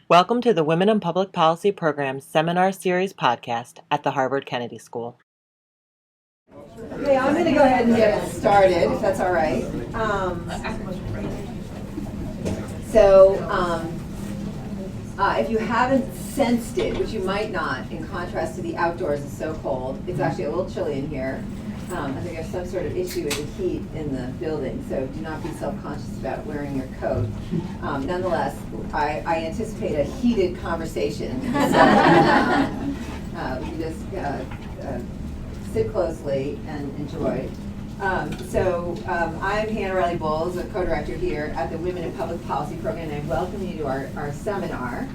Welcome to the Women in Public Policy Program's Seminar Series podcast at the Harvard Kennedy School. Okay, I'm going to go ahead and get it started, if that's all right. If you haven't sensed it, which you might not, in contrast to the outdoors, it's so cold. It's actually a little chilly in here. I think there's some sort of issue with the heat in the building, so do not be self-conscious about wearing your coat. Nonetheless, I anticipate a heated conversation. So, we just sit closely and enjoy. I'm Hannah Riley-Bowles, a co-director here at the Women in Public Policy Program, and I welcome you to our seminar.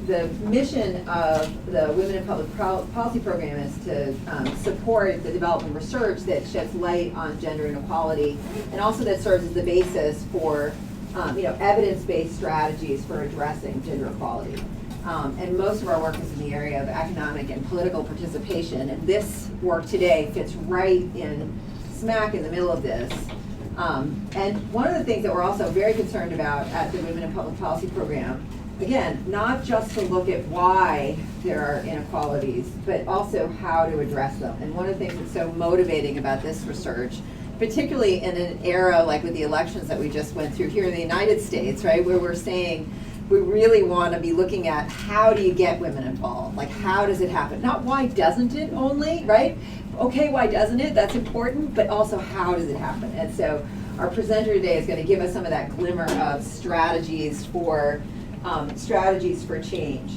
The mission of the Women in Public Policy Program is to support the development of research that sheds light on gender inequality, and also that serves as the basis for evidence-based strategies for addressing gender equality. And most of our work is in the area of economic and political participation, and this work today fits right in smack in the middle of this. And one of the things that we're also very concerned about at the Women in Public Policy Program, again, not just to look at why there are inequalities, but also how to address them. And one of the things that's so motivating about this research, particularly in an era like with the elections that we just went through here in the United States, right, where we're saying we really want to be looking at how do you get women involved? Like, how does it happen? Not why doesn't it only, right? Okay, why doesn't it? That's important, but also how does it happen? And so our presenter today is going to give us some of that glimmer of strategies for change.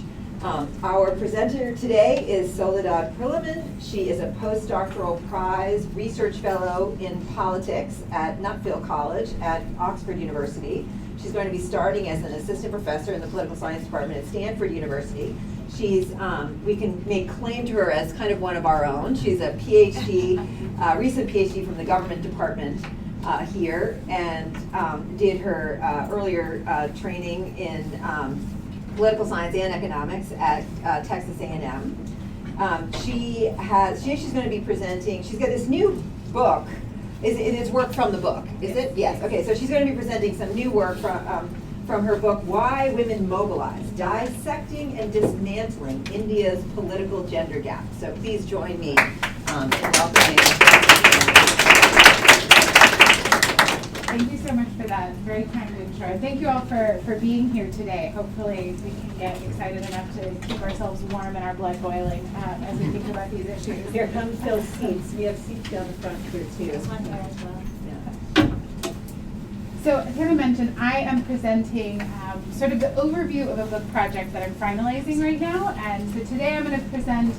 Our presenter today is Soledad Prillaman. She is a postdoctoral prize research fellow in politics at Nuffield College at Oxford University. She's going to be starting as an assistant professor in the political science department at Stanford University. She's, we can make claim to her as kind of one of our own. She's a PhD, recent PhD from the government department here, and did her earlier training in political science and economics at Texas A&M. She's going to be presenting, she's got this new book. It's work from the book, is it? Yes, okay, so she's going to be presenting some new work from her book, Why Women Mobilize, Dissecting and Dismantling India's Political Gender Gap. So please join me in welcoming. Thank you so much for that very kind intro. Thank you all for being here today. Hopefully we can get excited enough to keep ourselves warm and our blood boiling as we think about these issues. Here comes those seats. We have seats down the front here too. This one here as well. So, as Hannah mentioned, I am presenting sort of the overview of a book project that I'm finalizing right now. And so today I'm going to present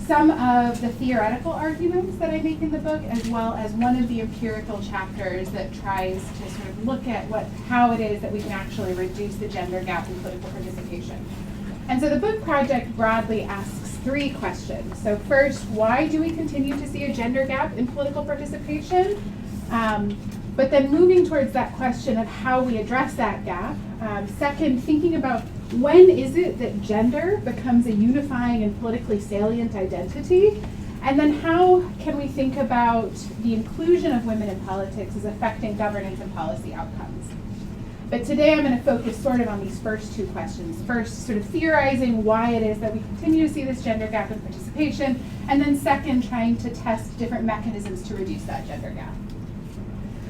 some of the theoretical arguments that I make in the book, as well as one of the empirical chapters that tries to sort of look at how it is that we can actually reduce the gender gap in political participation. And so the book project broadly asks three questions. So first, why do we continue to see a gender gap in political participation? But then moving towards that question of how we address that gap. Second, thinking about when is it that gender becomes a unifying and politically salient identity? And then how can we think about the inclusion of women in politics as affecting governance and policy outcomes? But today I'm going to focus sort of on these first two questions. First, sort of theorizing why it is that we continue to see this gender gap in participation, and then second, trying to test different mechanisms to reduce that gender gap.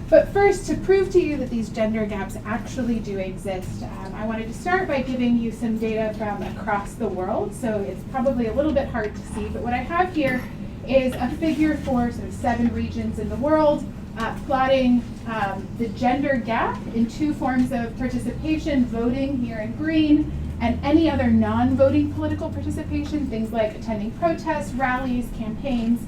But first, to prove to you that these gender gaps actually do exist, I wanted to start by giving you some data from across the world. So it's probably a little bit hard to see, but what I have here is a figure for sort of 7 regions in the world, plotting the gender gap in 2 forms of participation, voting here in green, and any other non-voting political participation, things like attending protests, rallies, campaigns,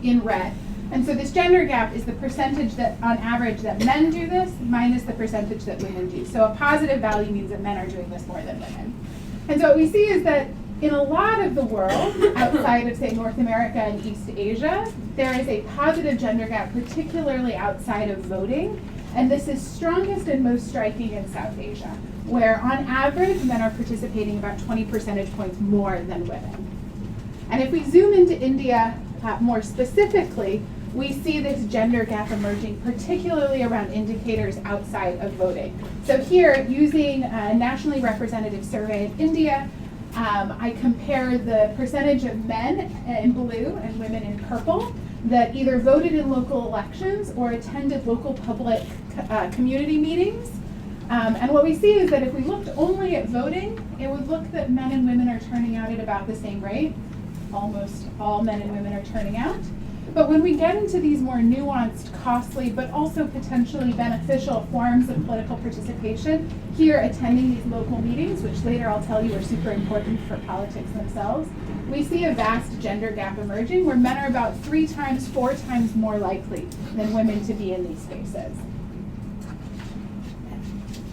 in red. And so this gender gap is the percentage that, on average, that men do this minus the percentage that women do. So a positive value means that men are doing this more than women. And so what we see is that in a lot of the world, outside of, say, North America and East Asia, there is a positive gender gap, particularly outside of voting. And this is strongest and most striking in South Asia, where on average, men are participating about 20 percentage points more than women. And if we zoom into India more specifically, we see this gender gap emerging, particularly around indicators outside of voting. So here, using a nationally representative survey in India, I compare the percentage of men in blue and women in purple that either voted in local elections or attended local public community meetings. And what we see is that if we looked only at voting, it would look that men and women are turning out at about the same rate. Almost all men and women are turning out. But when we get into these more nuanced, costly, but also potentially beneficial forms of political participation, here attending these local meetings, which later I'll tell you are super important for politics themselves, we see a vast gender gap emerging where men are about 3 times, 4 times more likely than women to be in these spaces.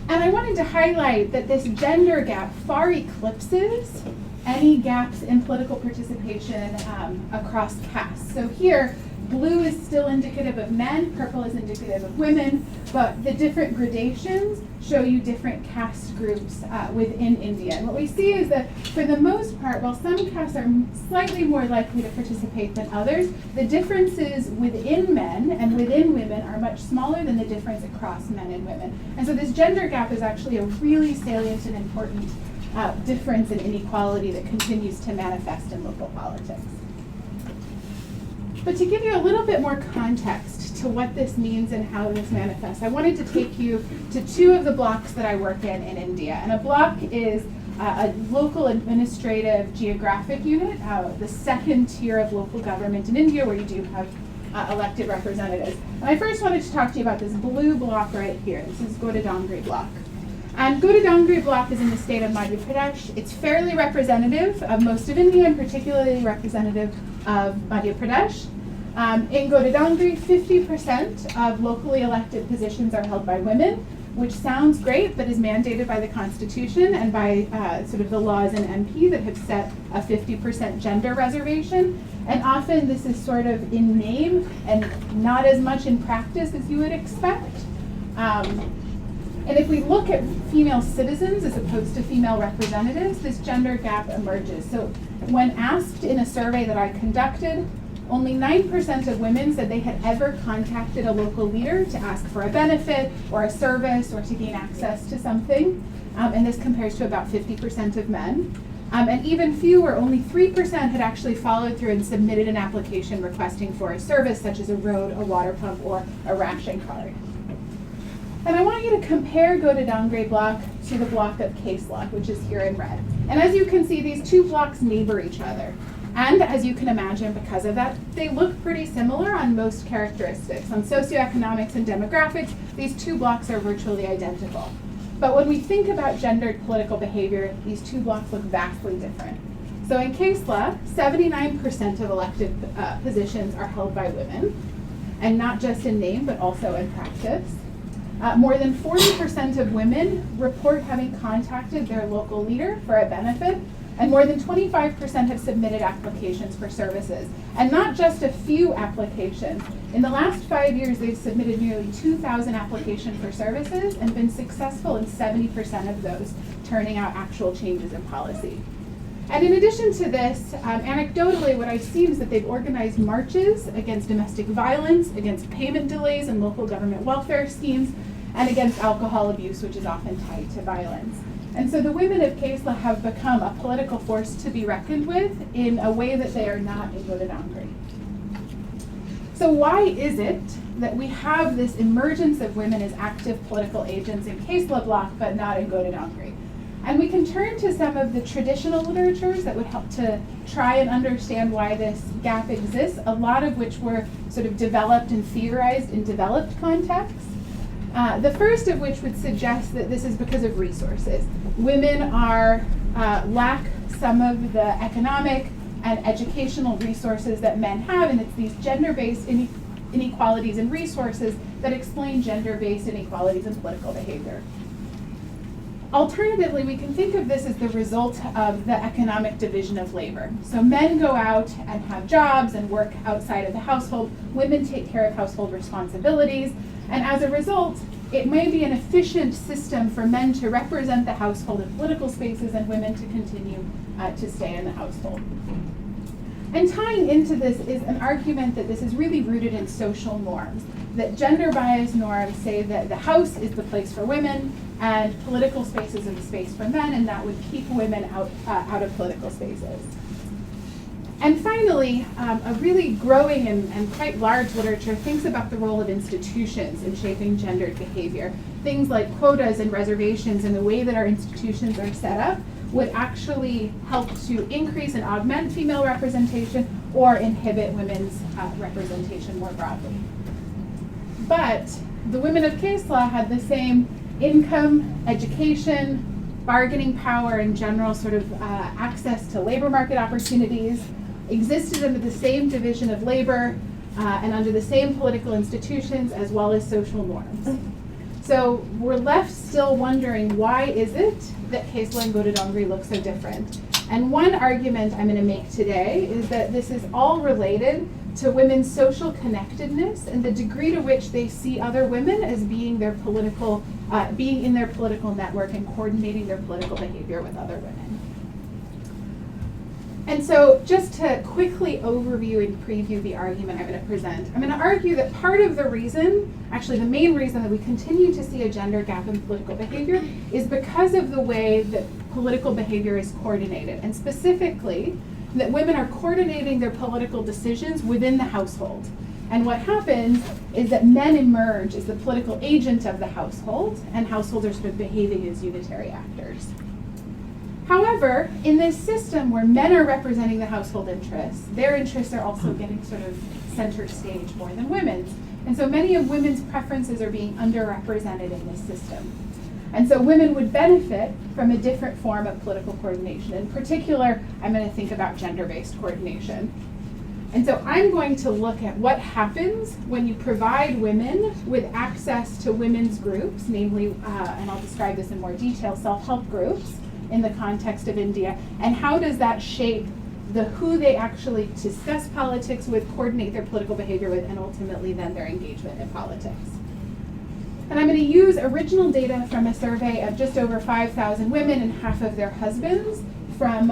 And I wanted to highlight that this gender gap far eclipses any gaps in political participation across castes. So here, blue is still indicative of men, purple is indicative of women, but the different gradations show you different caste groups within India. And what we see is that for the most part, while some castes are slightly more likely to participate than others, the differences within men and within women are much smaller than the difference across men and women. And so this gender gap is actually a really salient and important difference in inequality that continues to manifest in local politics. But to give you a little bit more context to what this means and how this manifests, I wanted to take you to 2 of the blocks that I work in India. And a block is a local administrative geographic unit, the second tier of local government in India where you do have elected representatives. And I first wanted to talk to you about this blue block right here. This is Godadangri block. And Godadangri block is in the state of Madhya Pradesh. It's fairly representative of most of India and particularly representative of Madhya Pradesh. In Godadangri, 50% of locally elected positions are held by women, which sounds great, but is mandated by the Constitution and by sort of the laws in MP that have set a 50% gender reservation. And often this is sort of in name and not as much in practice as you would expect. And if we look at female citizens as opposed to female representatives, this gender gap emerges. So when asked in a survey that I conducted, only 9% of women said they had ever contacted a local leader to ask for a benefit or a service or to gain access to something. And this compares to about 50% of men. And even fewer, only 3% had actually followed through and submitted an application requesting for a service such as a road, a water pump, or a ration card. And I want you to compare Godadangri block to the block of Kesla, which is here in red. And as you can see, these 2 blocks neighbor each other. And as you can imagine, because of that, they look pretty similar on most characteristics. On socioeconomics and demographics, these 2 blocks are virtually identical. But when we think about gendered political behavior, these 2 blocks look vastly different. So in Kesla, 79% of elected positions are held by women, and not just in name, but also in practice. More than 40% of women report having contacted their local leader for a benefit, and more than 25% have submitted applications for services. And not just a few applications. In the last 5 years, they've submitted nearly 2,000 applications for services and been successful in 70% of those, turning out actual changes in policy. And in addition to this, anecdotally, what I've seen is that they've organized marches against domestic violence, against payment delays in local government welfare schemes, and against alcohol abuse, which is often tied to violence. And so the women of Kesla have become a political force to be reckoned with in a way that they are not in Godadangri. So why is it that we have this emergence of women as active political agents in Kesla block, but not in Godadangri? And we can turn to some of the traditional literatures that would help to try and understand why this gap exists, a lot of which were sort of developed and theorized in developed contexts. The first of which would suggest that this is because of resources. Women lack some of the economic and educational resources that men have, and it's these gender-based inequalities in resources that explain gender-based inequalities in political behavior. Alternatively, we can think of this as the result of the economic division of labor. So men go out and have jobs and work outside of the household. Women take care of household responsibilities. And as a result, it may be an efficient system for men to represent the household in political spaces and women to continue to stay in the household. And tying into this is an argument that this is really rooted in social norms, that gender-biased norms say that the house is the place for women and political spaces are the space for men, and that would keep women out of political spaces. And finally, a really growing and quite large literature thinks about the role of institutions in shaping gendered behavior. Things like quotas and reservations and the way that our institutions are set up would actually help to increase and augment female representation or inhibit women's representation more broadly. But the women of case law had the same income, education, bargaining power, and general sort of access to labor market opportunities, existed under the same division of labor and under the same political institutions as well as social norms. So we're left still wondering, why is it that case law in Gododongri looks so different? And one argument I'm going to make today is that this is all related to women's social connectedness and the degree to which they see other women as being their political, being in their political network and coordinating their political behavior with other women. And so just to quickly overview and preview the argument I'm going to present, I'm going to argue that part of the reason, actually the main reason that we continue to see a gender gap in political behavior is because of the way that political behavior is coordinated, and specifically that women are coordinating their political decisions within the household. And what happens is that men emerge as the political agent of the household, and households are sort of behaving as unitary actors. However, in this system where men are representing the household interests, their interests are also getting sort of center stage more than women's. And so many of women's preferences are being underrepresented in this system. And so women would benefit from a different form of political coordination. In particular, I'm going to think about gender-based coordination. And so I'm going to look at what happens when you provide women with access to women's groups, namely, and I'll describe this in more detail, self-help groups in the context of India, and how does that shape who they actually discuss politics with, coordinate their political behavior with, and ultimately then their engagement in politics. And I'm going to use original data from a survey of just over 5,000 women and half of their husbands from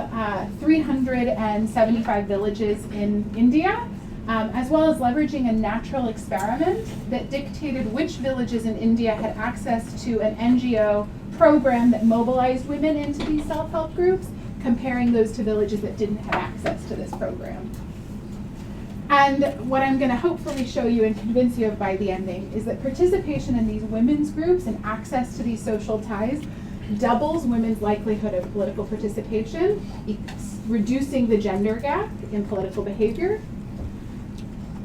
375 villages in India, as well as leveraging a natural experiment that dictated which villages in India had access to an NGO program that mobilized women into these self-help groups, comparing those to villages that didn't have access to this program. And what I'm going to hopefully show you and convince you of by the ending is that participation in these women's groups and access to these social ties doubles women's likelihood of political participation, reducing the gender gap in political behavior,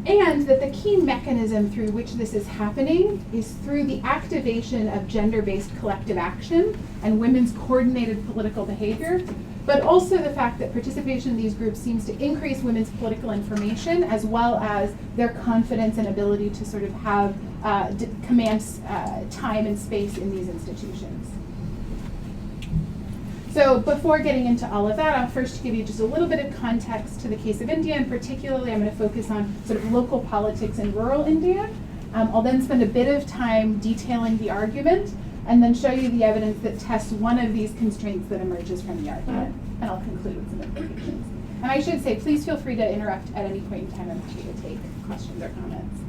and that the key mechanism through which this is happening is through the activation of gender-based collective action and women's coordinated political behavior, but also the fact that participation in these groups seems to increase women's political information as well as their confidence and ability to sort of have command time and space in these institutions. So before getting into all of that, I'll first give you just a little bit of context to the case of India, and particularly I'm going to focus on sort of local politics in rural India. I'll then spend a bit of time detailing the argument, and then show you the evidence that tests one of these constraints that emerges from the argument. And I'll conclude with some implications. And I should say, please feel free to interrupt at any point in time. I'm happy to take questions or comments.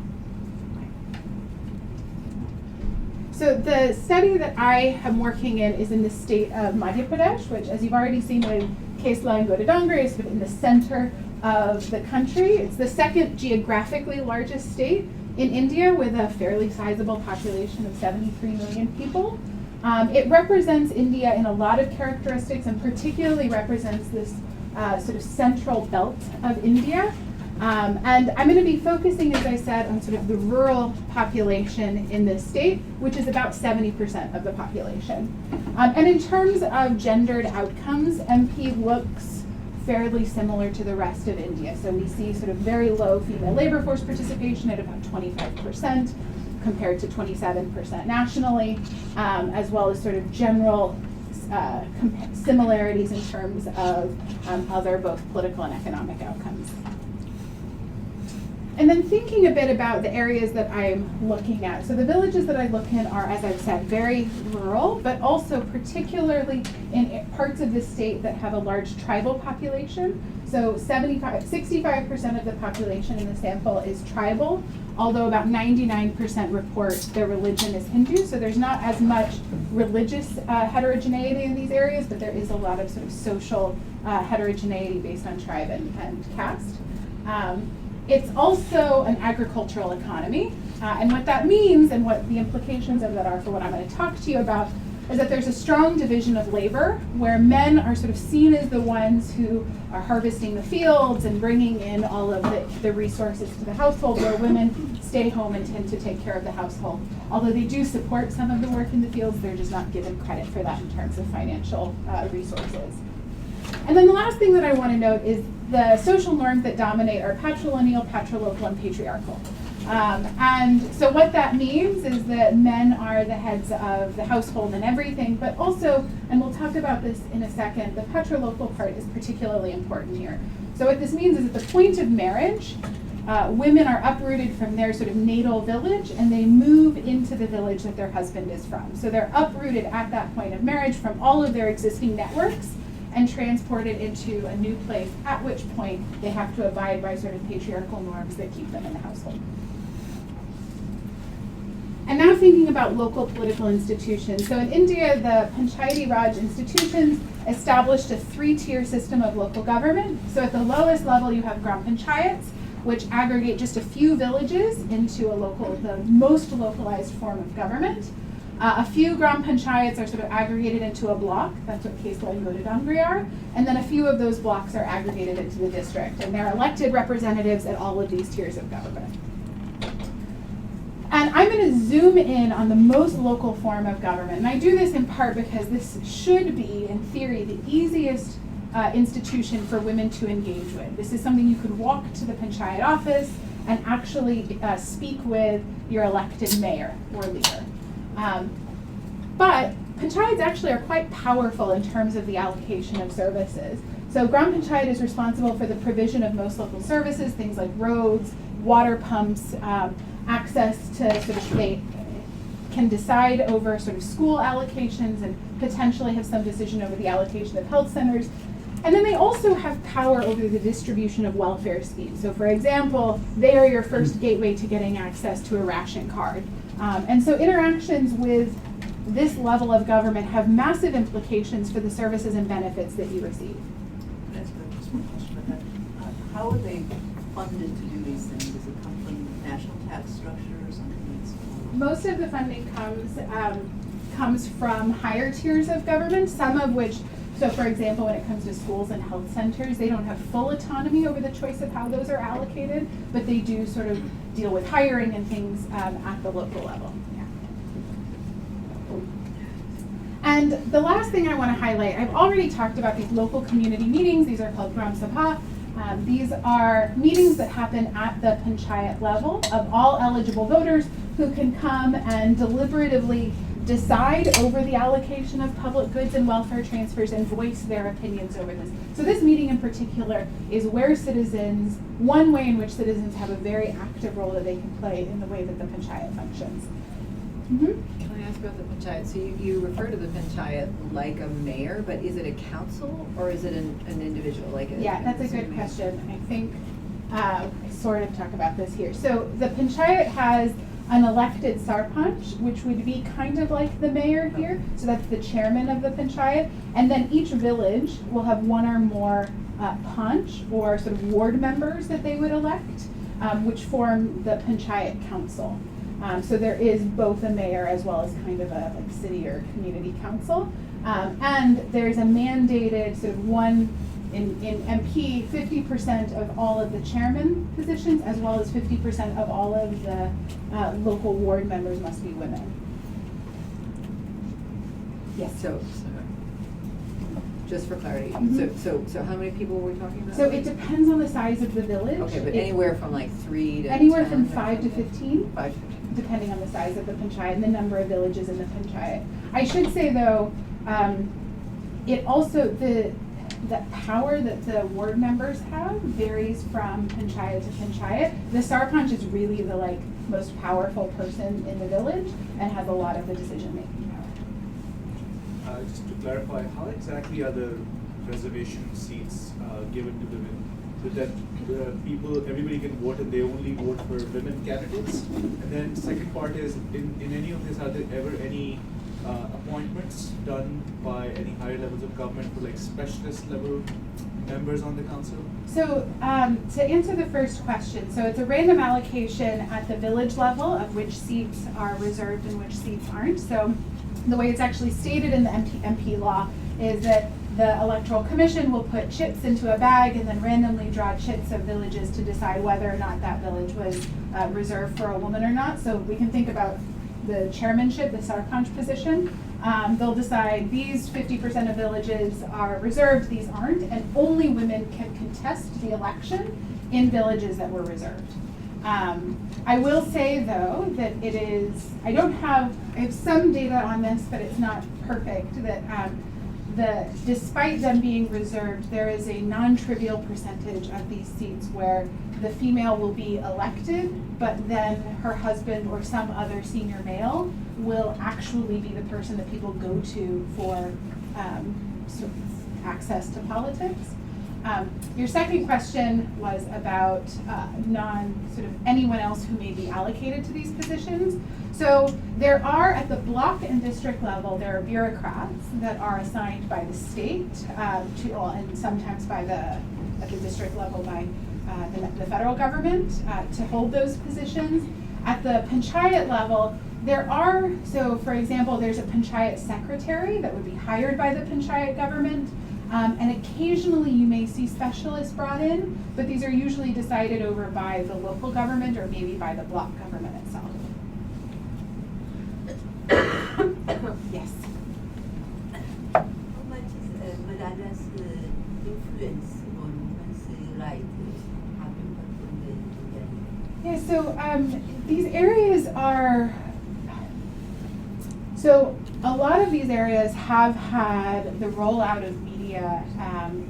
So the study that I am working in is in the state of Madhya Pradesh, which, as you've already seen with case law in Gododongri, is sort of in the center of the country. It's the second geographically largest state in India with a fairly sizable population of 73 million people. It represents India in a lot of characteristics, and particularly represents this sort of central belt of India. And I'm going to be focusing, as I said, on sort of the rural population in this state, which is about 70% of the population. And in terms of gendered outcomes, MP looks fairly similar to the rest of India. So we see sort of very low female labor force participation at about 25% compared to 27% nationally, as well as sort of general similarities in terms of other both political and economic outcomes. And then thinking a bit about the areas that I'm looking at. So the villages that I look in are, as I've said, very rural, but also particularly in parts of the state that have a large tribal population. So 65% of the population in the sample is tribal, although about 99% report their religion is Hindu. So there's not as much religious heterogeneity in these areas, but there is a lot of sort of social heterogeneity based on tribe and caste. It's also an agricultural economy, and what that means and what the implications of that are for what I'm going to talk to you about is that there's a strong division of labor where men are sort of seen as the ones who are harvesting the fields and bringing in all of the resources to the household, where women stay home and tend to take care of the household. Although they do support some of the work in the fields, they're just not given credit for that in terms of financial resources. And then the last thing that I want to note is the social norms that dominate are patrilineal, patrilocal, and patriarchal. And so what that means is that men are the heads of the household and everything, but also, and we'll talk about this in a second, the patrilocal part is particularly important here. So what this means is at the point of marriage, women are uprooted from their sort of natal village and they move into the village that their husband is from. So they're uprooted at that point of marriage from all of their existing networks and transported into a new place, at which point they have to abide by sort of patriarchal norms that keep them in the household. And now thinking about local political institutions. So in India, the Panchayati Raj institutions established a 3-tier system of local government. So at the lowest level, you have Gram Panchayats, which aggregate just a few villages into the most localized form of government. A few Gram Panchayats are sort of aggregated into a block. That's what Kesla and Godadangri are. And then a few of those blocks are aggregated into the district. And they're elected representatives at all of these tiers of government. And I'm going to zoom in on the most local form of government. And I do this in part because this should be, in theory, the easiest institution for women to engage with. This is something you could walk to the Panchayat office and actually speak with your elected mayor or leader. But panchayats actually are quite powerful in terms of the allocation of services. So Gram Panchayat is responsible for the provision of most local services, things like roads, water pumps, access to sort of, they can decide over sort of school allocations and potentially have some decision over the allocation of health centers. And then they also have power over the distribution of welfare schemes. So for example, they are your first gateway to getting access to a ration card. And so interactions with this level of government have massive implications for the services and benefits that you receive. That's just one question about that. How are they funded to do these things? Does it come from national tax structure or something that's Most of the funding comes from higher tiers of government, some of which, so for example, when it comes to schools and health centers, they don't have full autonomy over the choice of how those are allocated, but they do sort of deal with hiring and things at the local level. Yeah. And the last thing I want to highlight, I've already talked about these local community meetings. These are called Gram Sabha. These are meetings that happen at the panchayat level of all eligible voters who can come and deliberatively decide over the allocation of public goods and welfare transfers and voice their opinions over this. So this meeting in particular is where citizens, one way in which citizens have a very active role that they can play in the way that the panchayat functions. Mm-hmm. Can I ask about the panchayat? So you refer to the panchayat like a mayor, but is it a council or is it an individual? Yeah, that's a good question. I think I sort of talk about this here. So the panchayat has an elected sarpanch, which would be kind of like the mayor here. So that's the chairman of the panchayat. And then each village will have one or more panch or sort of ward members that they would elect, which form the panchayat council. So there is both a mayor as well as kind of a like city or community council. And there's a mandated sort of one, in MP, 50% of all of the chairman positions as well as 50% of all of the local ward members must be women. Yes. So just for clarity, Mm-hmm. so how many people were we talking about? So it depends on the size of the village. Okay, but anywhere from like 3 to anywhere 10 from or 5 to something? 15. 5 to 15. Depending on the size of the panchayat and the number of villages in the panchayat. I should say though, it also, the power that the ward members have varies from panchayat to panchayat. The sarpanch is really the most powerful person in the village and has a lot of the decision-making power. Just to clarify, how exactly are the reservation seats given to women? So that everybody can vote and they only vote for women candidates? And then second part is, in any of this, are there ever any appointments done by any higher levels of government for specialist level members on the council? So to answer the first question, so it's a random allocation at the village level of which seats are reserved and which seats aren't. So the way it's actually stated in the MP law is that the Electoral Commission will put chips into a bag and then randomly draw chits of villages to decide whether or not that village was reserved for a woman or not. So we can think about the chairmanship, the sarpanch position. They'll decide these 50% of villages are reserved, these aren't, and only women can contest the election in villages that were reserved. I will say though that I have some data on this, but it's not perfect, that despite them being reserved, there is a non-trivial percentage of these seats where the female will be elected, but then her husband or some other senior male will actually be the person that people go to for sort of access to politics. Your second question was about anyone else who may be allocated to these positions. So there are, at the block and district level, there are bureaucrats that are assigned by the state and sometimes at the district level by the federal government to hold those positions. At the panchayat level, so for example, there's a panchayat secretary that would be hired by the panchayat government. And occasionally you may see specialists brought in, but these are usually decided over by the local government or maybe by the block government itself. Yes. How much is Malala's influence on women's rights having from the Yeah, so these areas are, so a lot of these areas have had the rollout of media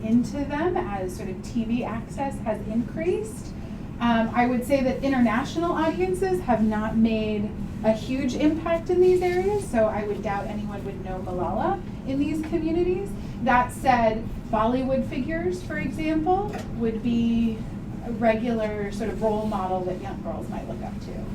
into them as sort of TV access has increased. I would say that international audiences have not made a huge impact in these areas, so I would doubt anyone would know Malala in these communities. That said, Bollywood figures, for example, would be a regular sort of role model that young girls might look up to.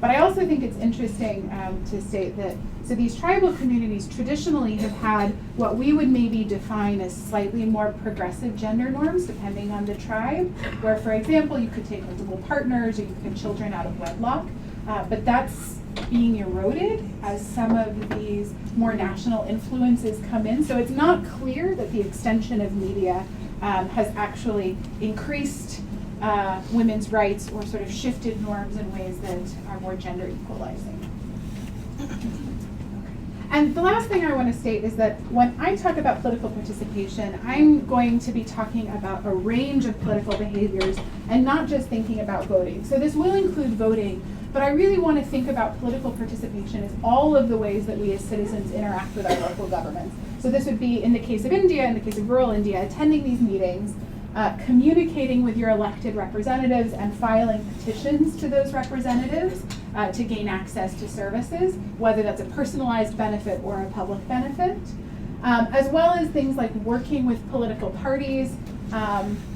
But I also think it's interesting to state that, so these tribal communities traditionally have had what we would maybe define as slightly more progressive gender norms depending on the tribe, where, for example, you could take multiple partners or you could have children out of wedlock, but that's being eroded as some of these more national influences come in. So it's not clear that the extension of media has actually increased women's rights or sort of shifted norms in ways that are more gender equalizing. And the last thing I want to state is that when I talk about political participation, I'm going to be talking about a range of political behaviors and not just thinking about voting. So this will include voting, but I really want to think about political participation as all of the ways that we as citizens interact with our local governments. So this would be, in the case of India, in the case of rural India, attending these meetings, communicating with your elected representatives and filing petitions to those representatives to gain access to services, whether that's a personalized benefit or a public benefit, as well as things like working with political parties,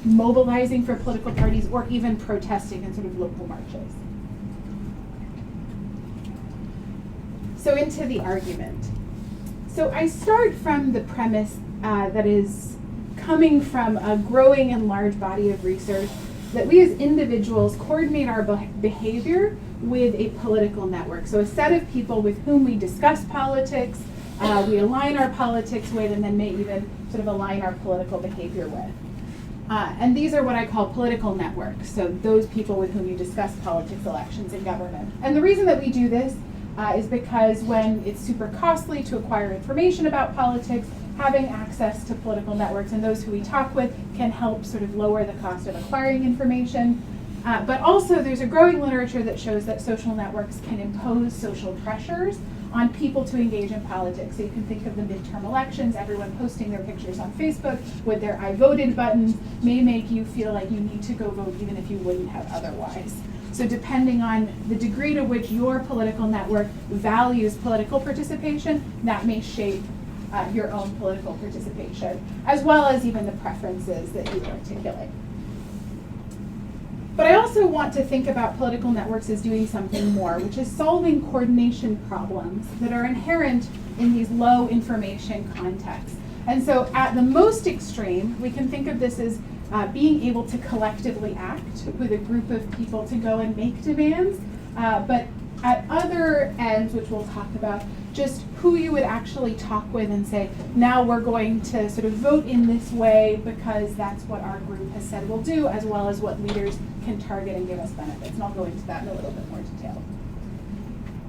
mobilizing for political parties, or even protesting in sort of local marches. So into the argument. So I start from the premise that is coming from a growing and large body of research that we as individuals coordinate our behavior with a political network. So a set of people with whom we discuss politics, we align our politics with, and then may even sort of align our political behavior with. And these are what I call political networks. So those people with whom you discuss politics, elections, and government. And the reason that we do this is because when it's super costly to acquire information about politics, having access to political networks and those who we talk with can help sort of lower the cost of acquiring information. But also there's a growing literature that shows that social networks can impose social pressures on people to engage in politics. So you can think of the midterm elections, everyone posting their pictures on Facebook with their I voted buttons may make you feel like you need to go vote even if you wouldn't have otherwise. So depending on the degree to which your political network values political participation, that may shape your own political participation, as well as even the preferences that you articulate. But I also want to think about political networks as doing something more, which is solving coordination problems that are inherent in these low information contexts. And so at the most extreme, we can think of this as being able to collectively act with a group of people to go and make demands. But at other ends, which we'll talk about, just who you would actually talk with and say, now we're going to sort of vote in this way because that's what our group has said we'll do, as well as what leaders can target and give us benefits. And I'll go into that in a little bit more detail.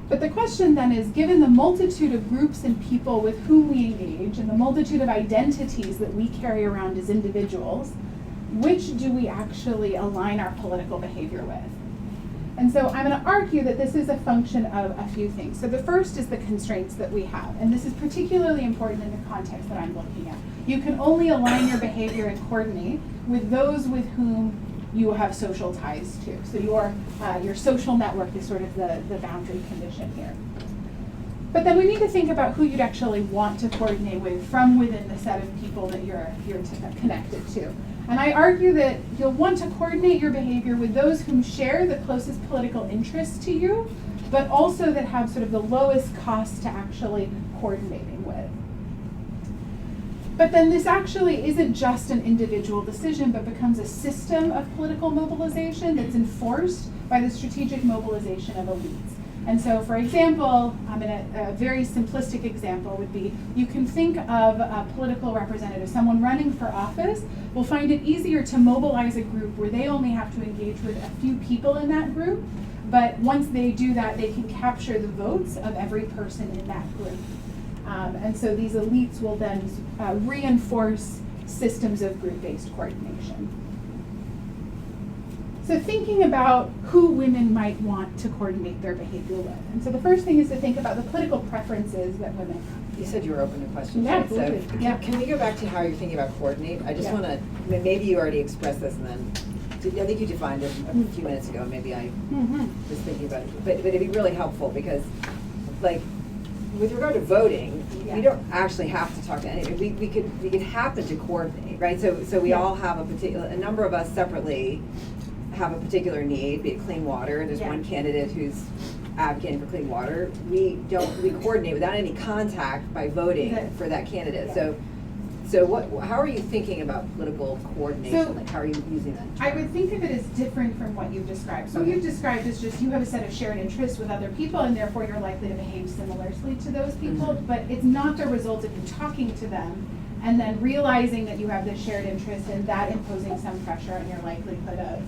But the question then is, given the multitude of groups and people with whom we engage and the multitude of identities that we carry around as individuals, which do we actually align our political behavior with? And so I'm going to argue that this is a function of a few things. So the first is the constraints that we have, and this is particularly important in the context that I'm looking at. You can only align your behavior and coordinate with those with whom you have social ties to. So your social network is sort of the boundary condition here. But then we need to think about who you'd actually want to coordinate with from within the set of people that you're connected to. And I argue that you'll want to coordinate your behavior with those whom share the closest political interests to you, but also that have sort of the lowest cost to actually coordinating with. But then this actually isn't just an individual decision, but becomes a system of political mobilization that's enforced by the strategic mobilization of elites. And so, for example, a very simplistic example would be, you can think of a political representative, someone running for office, will find it easier to mobilize a group where they only have to engage with a few people in that group, but once they do that, they can capture the votes of every person in that group. And so these elites will then reinforce systems of group-based coordination. So thinking about who women might want to coordinate their behavior with. And so the first thing is to think about the political preferences that women have. You said you were open to questions. Yeah, right? So absolutely. Yeah. can we go back to how you're thinking about coordinate? I just Yeah. want to, maybe you already expressed this and then, I think you defined it a few minutes ago, maybe I was thinking about it. But it'd be really helpful because, like, with regard to voting, Yeah. we don't actually have to talk to anybody. We could happen to coordinate, right? So we Yeah. all have a number of us separately have a particular need, be it clean water, and there's Yeah. one candidate who's advocating for clean water. We coordinate without any contact by voting Exactly. for that candidate. Yeah. So how are you thinking about political coordination? So like, how are you using that I term? would think of it as different from what you've described. So what you've described is just you have a set of shared interests with other people, and therefore you're likely to behave similarly to those people, but it's not the result of you talking to them and then realizing that you have this shared interest and that imposing some pressure on your likelihood of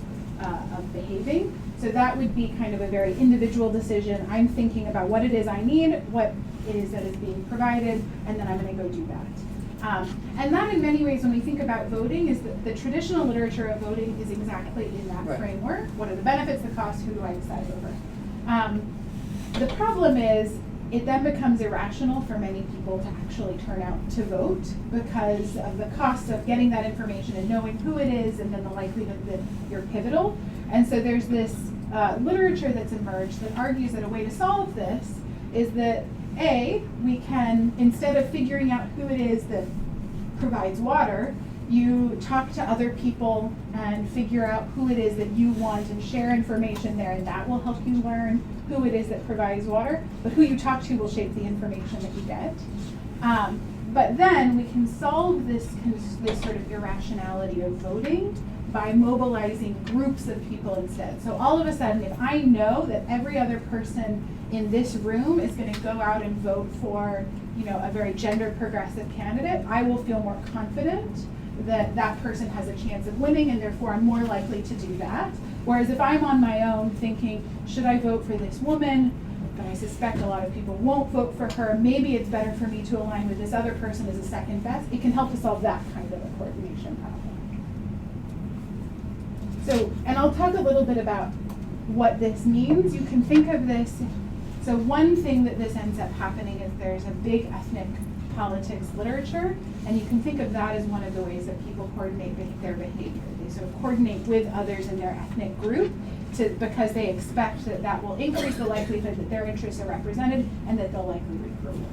behaving. So that would be kind of a very individual decision. I'm thinking about what it is I need, what it is that is being provided, and then I'm going to go do that. And that in many ways, when we think about voting, is that the traditional literature of voting is exactly in that Right. framework. What are the benefits, the costs, who do I decide over? The problem is, it then becomes irrational for many people to actually turn out to vote because of the cost of getting that information and knowing who it is, and then the likelihood that you're pivotal. And so there's this literature that's emerged that argues that a way to solve this is that we can, instead of figuring out who it is that provides water, you talk to other people and figure out who it is that you want and share information there, and that will help you learn who it is that provides water. But who you talk to will shape the information that you get. But then we can solve this sort of irrationality of voting by mobilizing groups of people instead. So all of a sudden, if I know that every other person in this room is going to go out and vote for, a very gender progressive candidate, I will feel more confident that that person has a chance of winning, and therefore I'm more likely to do that. Whereas if I'm on my own thinking, should I vote for this woman? But I suspect a lot of people won't vote for her. Maybe it's better for me to align with this other person as a second best. It can help to solve that kind of a coordination problem. So, and I'll talk a little bit about what this means. You can think of this, so one thing that this ends up happening is there's a big ethnic politics literature, and you can think of that as one of the ways that people coordinate their behavior. They sort of coordinate with others in their ethnic group because they expect that that will increase the likelihood that their interests are represented and that they'll likely reap rewards.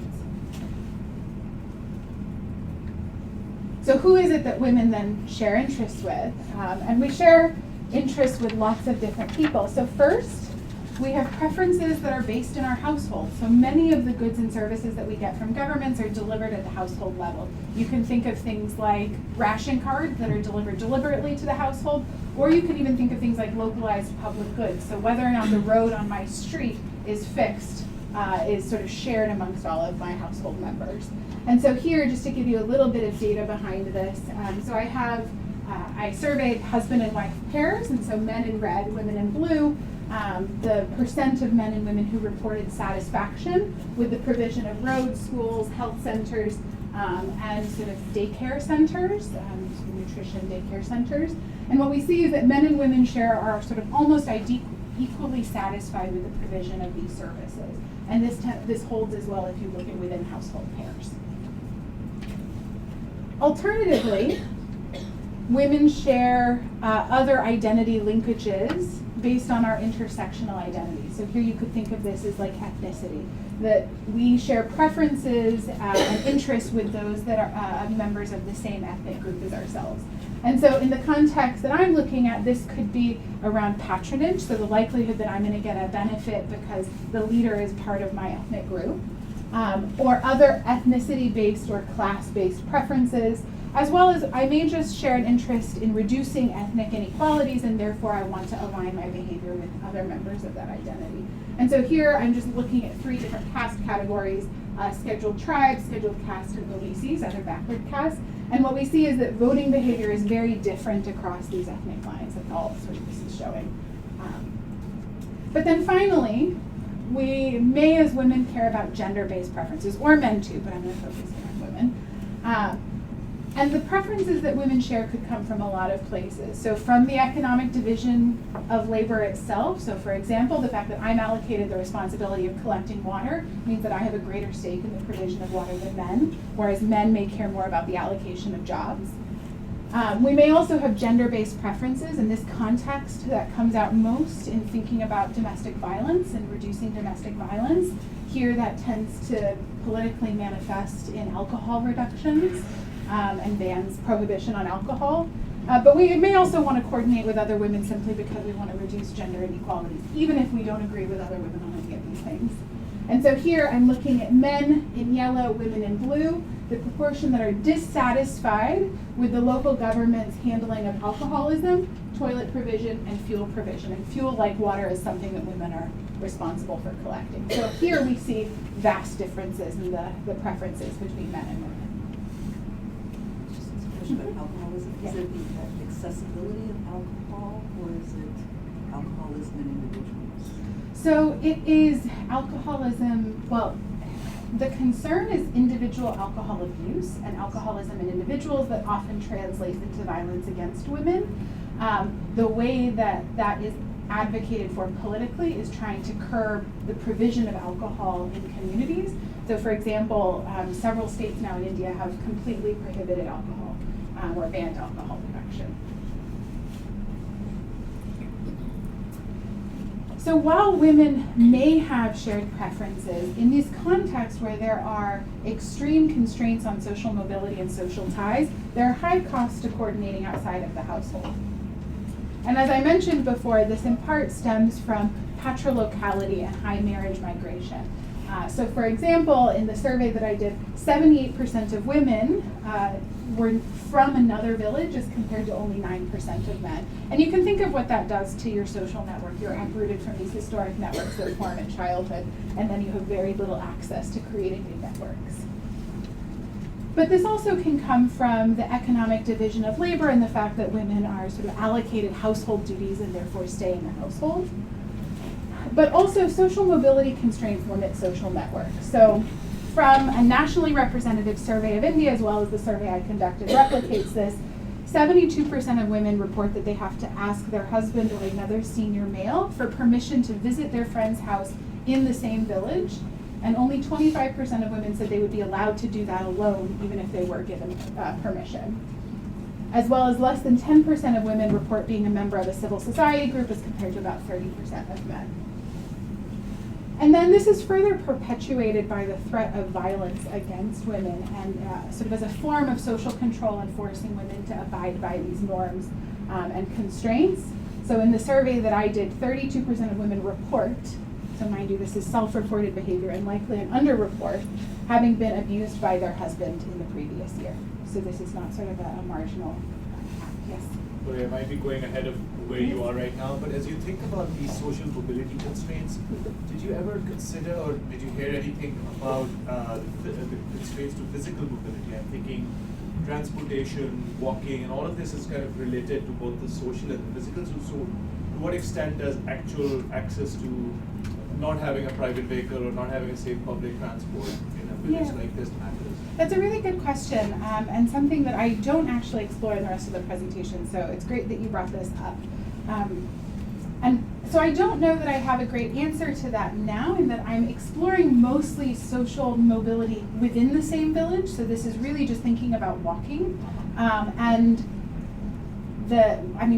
So who is it that women then share interests with? And we share interests with lots of different people. So first, we have preferences that are based in our household. So many of the goods and services that we get from governments are delivered at the household level. You can think of things like ration cards that are delivered deliberately to the household, or you can even think of things like localized public goods. So whether or not the road on my street is fixed is sort of shared amongst all of my household members. And so here, just to give you a little bit of data behind this, so I surveyed husband and wife pairs, and so men in red, women in blue, the percent of men and women who reported satisfaction with the provision of roads, schools, health centers, and sort of daycare centers, nutrition daycare centers. And what we see is that men and women share are sort of almost equally satisfied with the provision of these services. And this holds as well if you look at within household pairs. Alternatively, women share other identity linkages based on our intersectional identity. So here you could think of this as like ethnicity, that we share preferences and interests with those that are members of the same ethnic group as ourselves. And so in the context that I'm looking at, this could be around patronage, so the likelihood that I'm going to get a benefit because the leader is part of my ethnic group, or other ethnicity-based or class-based preferences, as well as I may just share an interest in reducing ethnic inequalities, and therefore I want to align my behavior with other members of that identity. And so here I'm just looking at 3 different caste categories, scheduled tribes, scheduled caste, and OBCs, other backward castes. And what we see is that voting behavior is very different across these ethnic lines. That's all sort of this is showing. But then finally, we may as women care about gender-based preferences, or men too, but I'm going to focus here on women. And the preferences that women share could come from a lot of places. So from the economic division of labor itself, so for example, the fact that I'm allocated the responsibility of collecting water means that I have a greater stake in the provision of water than men, whereas men may care more about the allocation of jobs. We may also have gender-based preferences. In this context, that comes out most in thinking about domestic violence and reducing domestic violence. Here that tends to politically manifest in alcohol reductions. And bans prohibition on alcohol. But we may also want to coordinate with other women simply because we want to reduce gender inequalities, even if we don't agree with other women on any of these things. And so here I'm looking at men in yellow, women in blue, the proportion that are dissatisfied with the local government's handling of alcoholism, toilet provision, and fuel provision. And fuel, like water, is something that women are responsible for collecting. So here we see vast differences in the preferences between men and women. About alcoholism, is it the accessibility of alcohol, or is it alcoholism in individuals? So it is alcoholism, well, the concern is individual alcohol abuse and alcoholism in individuals that often translates into violence against women. The way that is advocated for politically is trying to curb the provision of alcohol in communities. So for example, several states now in India have completely prohibited alcohol. Or banned alcohol production. So while women may have shared preferences, in these contexts where there are extreme constraints on social mobility and social ties, there are high costs to coordinating outside of the household. And as I mentioned before, this in part stems from patrilocality and high marriage migration. So for example, in the survey that I did, 78% of women were from another village as compared to only 9% of men. And you can think of what that does to your social network. You're uprooted from these historic networks that form in childhood, and then you have very little access to creating new networks. But this also can come from the economic division of labor and the fact that women are sort of allocated household duties and therefore stay in the household. But also social mobility constraints limit social networks. So from a nationally representative survey of India, as well as the survey I conducted replicates this, 72% of women report that they have to ask their husband or another senior male for permission to visit their friend's house in the same village, and only 25% of women said they would be allowed to do that alone, even if they were given permission. As well as less than 10% of women report being a member of a civil society group as compared to about 30% of men. And then this is further perpetuated by the threat of violence against women and sort of as a form of social control and forcing women to abide by these norms and constraints. So in the survey that I did, 32% of women report, so mind you, this is self-reported behavior and likely an underreport, having been abused by their husband in the previous year. So this is not sort of a marginal act. Yes? Well, I might be going ahead of where you are right now, but as you think about these social mobility constraints, did you ever consider or did you hear anything about the constraints to physical mobility? I'm thinking transportation, walking, and all of this is kind of related to both the social and the physical. So to what extent does actual access to not having a private vehicle or not having a safe public transport in a village like this matters? That's a really good question, and something that I don't actually explore in the rest of the presentation, so it's great that you brought this up. And so I don't know that I have a great answer to that now, in that I'm exploring mostly social mobility within the same village, so this is really just thinking about walking.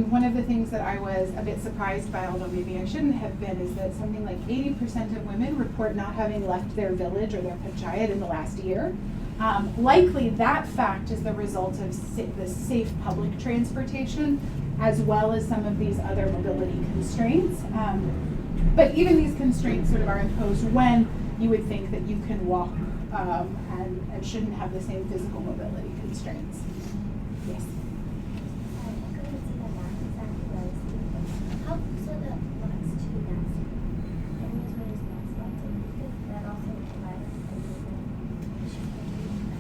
One of the things that I was a bit surprised by, although maybe I shouldn't have been, is that something like 80% of women report not having left their village or their panchayat in the last year. Likely that fact is the result of the safe public transportation, as well as some of these other mobility constraints. But even these constraints sort of are imposed when you would think that you can walk and shouldn't have the same physical mobility constraints. Yes?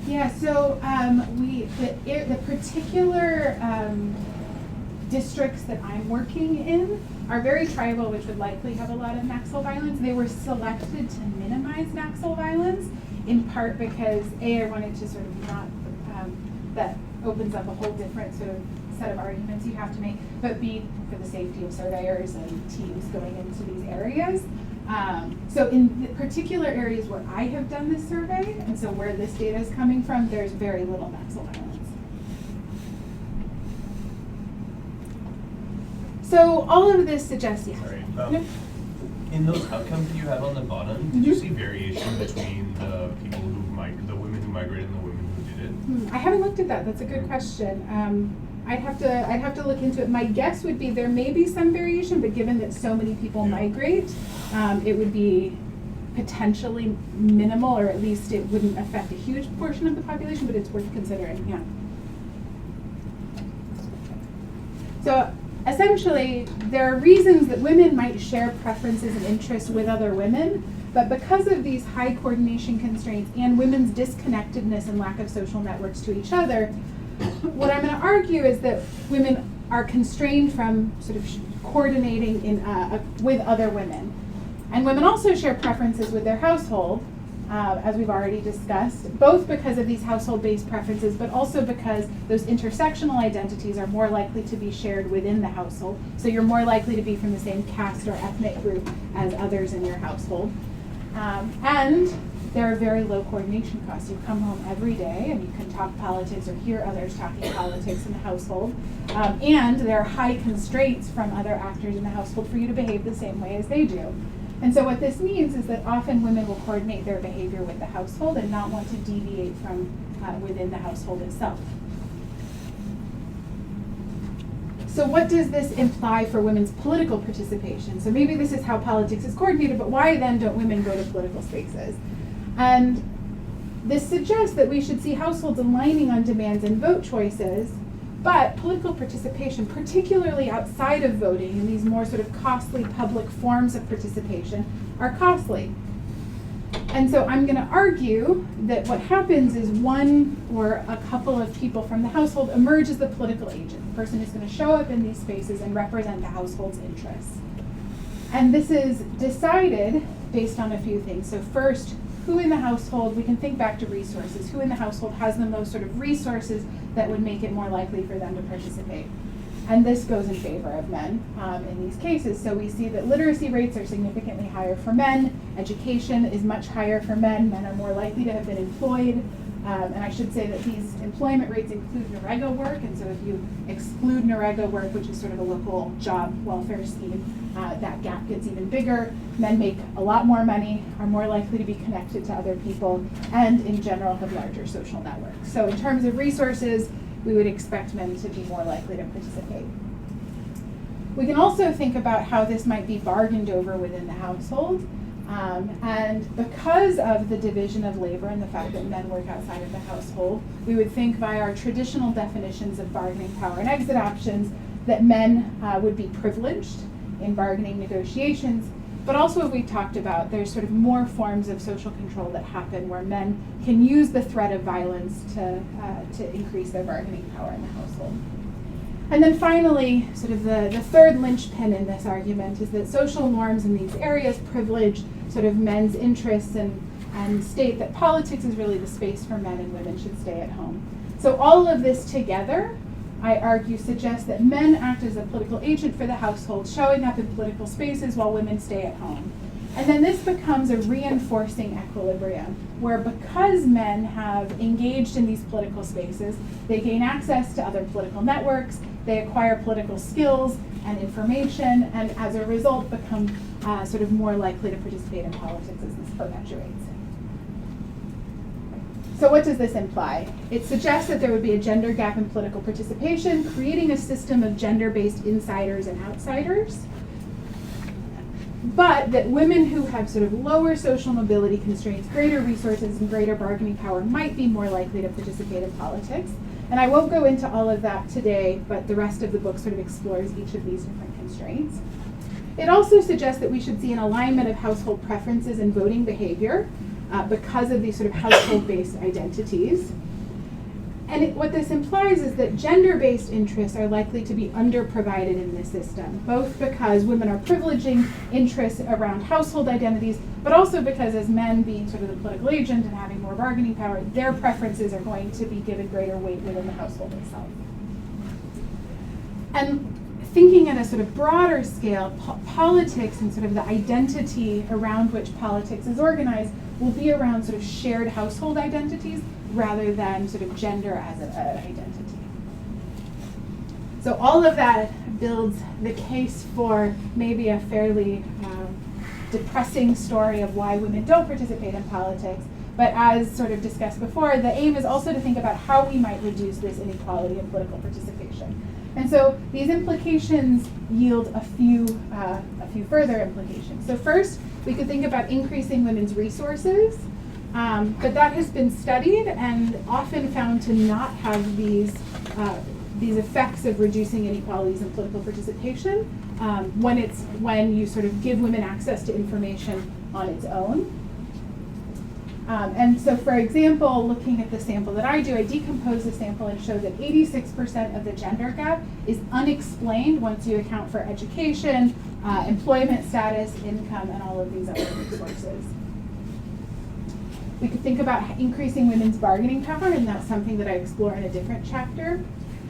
Yeah, so the particular districts that I'm working in are very tribal, which would likely have a lot of Naxal violence. They were selected to minimize Naxal violence, in part because I wanted to sort of not, that opens up a whole different sort of set of arguments you have to make, but B, for the safety of surveyors and teams going into these areas. So in the particular areas where I have done this survey, and so where this data is coming from, there's very little Naxal violence. So all of this suggests, yeah. Sorry. In those outcomes you have on the bottom, did you see variation between the people the women who migrated and the women who did it? I haven't looked at that. That's a good question. I'd have to look into it. My guess would be there may be some variation, but given that so many people migrate, it would be potentially minimal, or at least it wouldn't affect a huge portion of the population, but it's worth considering, yeah. So essentially, there are reasons that women might share preferences and interests with other women, but because of these high coordination constraints and women's disconnectedness and lack of social networks to each other, what I'm going to argue is that women are constrained from sort of coordinating with other women. And women also share preferences with their household, as we've already discussed, both because of these household-based preferences, but also because those intersectional identities are more likely to be shared within the household. So you're more likely to be from the same caste or ethnic group as others in your household. And there are very low coordination costs. You come home every day and you can talk politics or hear others talking politics in the household. And there are high constraints from other actors in the household for you to behave the same way as they do. And so what this means is that often women will coordinate their behavior with the household and not want to deviate from within the household itself. So what does this imply for women's political participation? So maybe this is how politics is coordinated, but why then don't women go to political spaces? And this suggests that we should see households aligning on demands and vote choices, but political participation, particularly outside of voting in these more sort of costly public forms of participation, are costly. And so I'm going to argue that what happens is one or a couple of people from the household emerge as the political agent, the person who's going to show up in these spaces and represent the household's interests. And this is decided based on a few things. So first, who in the household, we can think back to resources, who in the household has the most sort of resources that would make it more likely for them to participate. And this goes in favor of men in these cases. So we see that literacy rates are significantly higher for men, education is much higher for men are more likely to have been employed. And I should say that these employment rates include Narega work, and so if you exclude Narega work, which is sort of a local job welfare scheme, that gap gets even bigger. Men make a lot more money, are more likely to be connected to other people, and in general have larger social networks. So in terms of resources, we would expect men to be more likely to participate. We can also think about how this might be bargained over within the household. And because of the division of labor and the fact that men work outside of the household, we would think by our traditional definitions of bargaining power and exit options that men would be privileged in bargaining negotiations. But also, as we talked about, there's sort of more forms of social control that happen where men can use the threat of violence to increase their bargaining power in the household. And then finally, sort of the third linchpin in this argument is that social norms in these areas privilege sort of men's interests and state that politics is really the space for men and women should stay at home. So all of this together, I argue, suggests that men act as a political agent for the household, showing up in political spaces while women stay at home. And then this becomes a reinforcing equilibrium, where because men have engaged in these political spaces, they gain access to other political networks, they acquire political skills and information, and as a result become sort of more likely to participate in politics as this perpetuates. So what does this imply? It suggests that there would be a gender gap in political participation, creating a system of gender-based insiders and outsiders, but that women who have sort of lower social mobility constraints, greater resources, and greater bargaining power might be more likely to participate in politics. And I won't go into all of that today, but the rest of the book sort of explores each of these different constraints. It also suggests that we should see an alignment of household preferences and voting behavior because of these sort of household-based identities. And what this implies is that gender-based interests are likely to be underprovided in this system, both because women are privileging interests around household identities, but also because as men being sort of the political agent and having more bargaining power, their preferences are going to be given greater weight within the household itself. And thinking at a sort of broader scale, politics and sort of the identity around which politics is organized will be around sort of shared household identities rather than sort of gender as an identity. So all of that builds the case for maybe a fairly depressing story of why women don't participate in politics. But as sort of discussed before, the aim is also to think about how we might reduce this inequality in political participation. And so these implications yield a few further implications. So first, we could think about increasing women's resources, but that has been studied and often found to not have these effects of reducing inequalities in political participation when you sort of give women access to information on its own. And so, for example, looking at the sample that I do, I decompose the sample and show that 86% of the gender gap is unexplained once you account for education, employment status, income, and all of these other resources. We could think about increasing women's bargaining power, and that's something that I explore in a different chapter.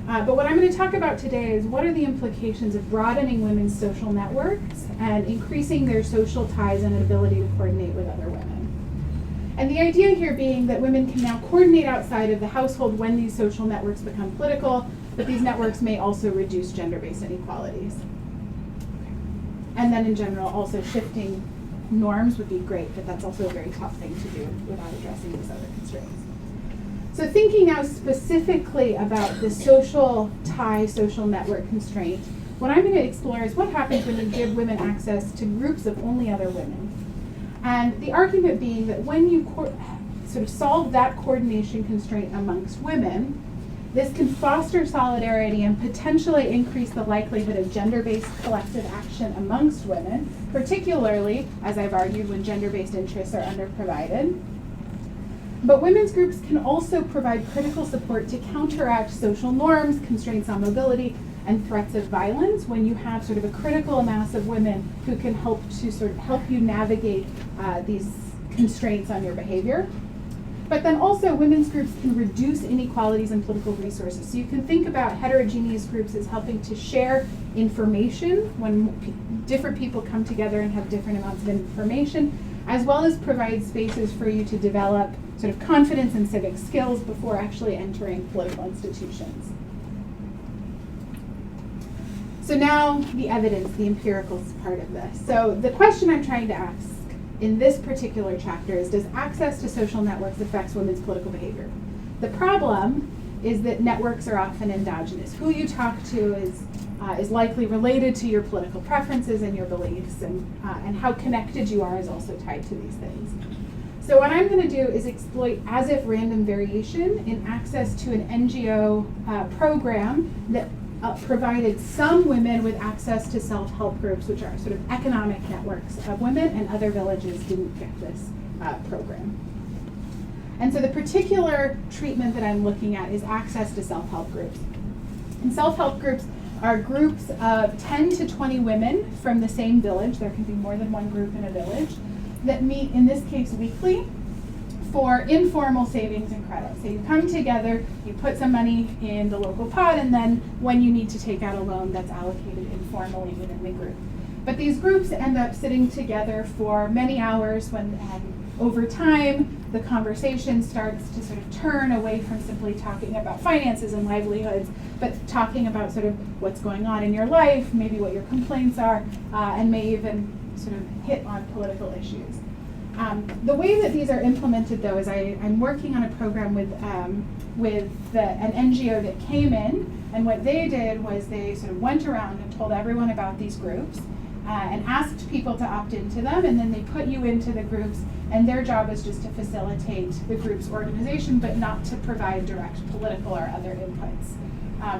But what I'm going to talk about today is what are the implications of broadening women's social networks and increasing their social ties and ability to coordinate with other women. And the idea here being that women can now coordinate outside of the household when these social networks become political, but these networks may also reduce gender-based inequalities. And then in general, also shifting norms would be great, but that's also a very tough thing to do without addressing these other constraints. So thinking now specifically about the social tie, social network constraint, what I'm going to explore is what happens when you give women access to groups of only other women. And the argument being that when you sort of solve that coordination constraint amongst women, this can foster solidarity and potentially increase the likelihood of gender-based collective action amongst women, particularly, as I've argued, when gender-based interests are underprovided. But women's groups can also provide critical support to counteract social norms, constraints on mobility, and threats of violence when you have sort of a critical mass of women who can help you navigate these constraints on your behavior. But then also women's groups can reduce inequalities in political resources. So you can think about heterogeneous groups as helping to share information when different people come together and have different amounts of information, as well as provide spaces for you to develop sort of confidence and civic skills before actually entering political institutions. So now the evidence, the empirical part of this. So the question I'm trying to ask in this particular chapter is, does access to social networks affect women's political behavior? The problem is that networks are often endogenous. Who you talk to is likely related to your political preferences and your beliefs, and how connected you are is also tied to these things. So what I'm going to do is exploit as if random variation in access to an NGO program that provided some women with access to self-help groups, which are sort of economic networks of women, and other villages didn't get this program. And so the particular treatment that I'm looking at is access to self-help groups. And self-help groups are groups of 10 to 20 women from the same village. There can be more than one group in a village that meet, in this case, weekly for informal savings and credit. So you come together, you put some money in the local pot, and then when you need to take out a loan, that's allocated informally within the group. But these groups end up sitting together for many hours and over time, the conversation starts to sort of turn away from simply talking about finances and livelihoods, but talking about sort of what's going on in your life, maybe what your complaints are, and may even sort of hit on political issues. The way that these are implemented, though, is I'm working on a program with an NGO that came in, and what they did was they sort of went around and told everyone about these groups and asked people to opt into them, and then they put you into the groups, and their job is just to facilitate the group's organization, but not to provide direct political or other inputs.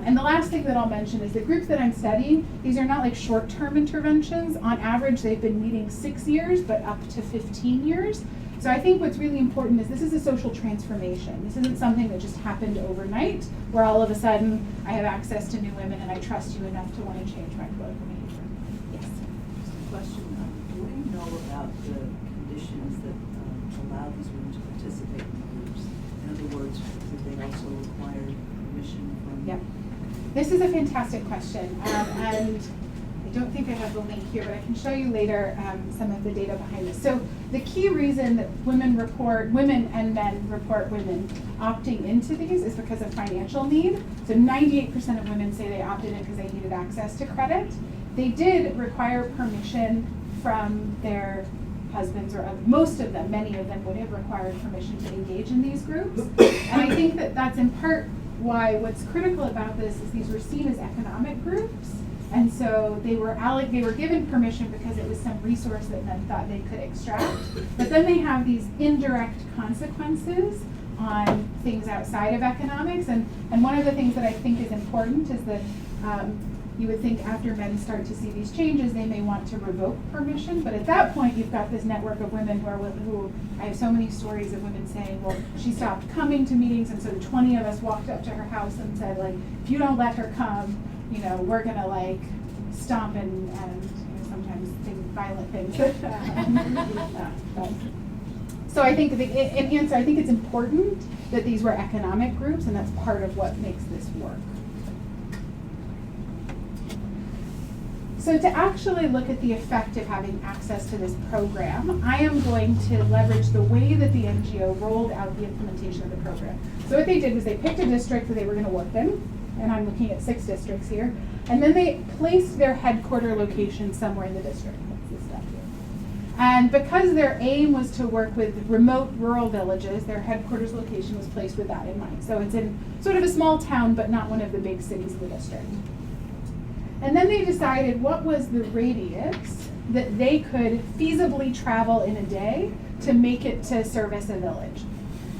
And the last thing that I'll mention is the groups that I'm studying, these are not like short-term interventions. On average, they've been meeting 6 years, but up to 15 years. So I think what's really important is this is a social transformation. This isn't something that just happened overnight, where all of a sudden I have access to new women and I trust you enough to want to change my political behavior. Yes? Just a question, what do you know about the conditions that allow these women to participate in the groups? In other words, did they also require permission from? Yep. This is a fantastic question, and I don't think I have the link here, but I can show you later some of the data behind this. So the key reason that women and men report women opting into these is because of financial need. So 98% of women say they opted in because they needed access to credit. They did require permission from their husbands, or most of them, many of them would have required permission to engage in these groups. And I think that that's in part why what's critical about this is these were seen as economic groups. And so they were given permission because it was some resource that men thought they could extract. But then they have these indirect consequences on things outside of economics. And one of the things that I think is important is that you would think after men start to see these changes, they may want to revoke permission. But at that point, you've got this network of women who I have so many stories of women saying, well, she stopped coming to meetings, and so 20 of us walked up to her house and said, like, if you don't let her come, you know, we're gonna like stomp and sometimes violent things. So I think in answer, I think it's important that these were economic groups, and that's part of what makes this work. So to actually look at the effect of having access to this program, I am going to leverage the way that the NGO rolled out the implementation of the program. So what they did was they picked a district that they were going to work in, and I'm looking at 6 districts here, and then they placed their headquarter location somewhere in the district. That's this stuff here. And because their aim was to work with remote rural villages, their headquarters location was placed with that in mind. So it's in sort of a small town, but not one of the big cities of the district. And then they decided what was the radius that they could feasibly travel in a day to make it to service a village.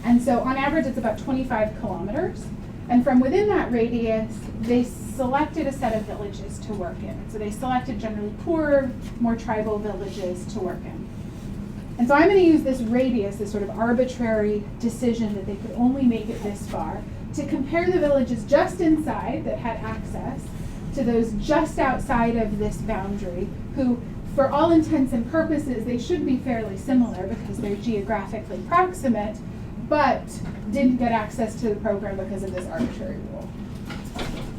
And so on average, it's about 25 kilometers. And from within that radius, they selected a set of villages to work in. So they selected generally poorer, more tribal villages to work in. And so I'm going to use this radius, this sort of arbitrary decision that they could only make it this far, to compare the villages just inside that had access to those just outside of this boundary who for all intents and purposes, they should be fairly similar because they're geographically proximate, but didn't get access to the program because of this arbitrary rule.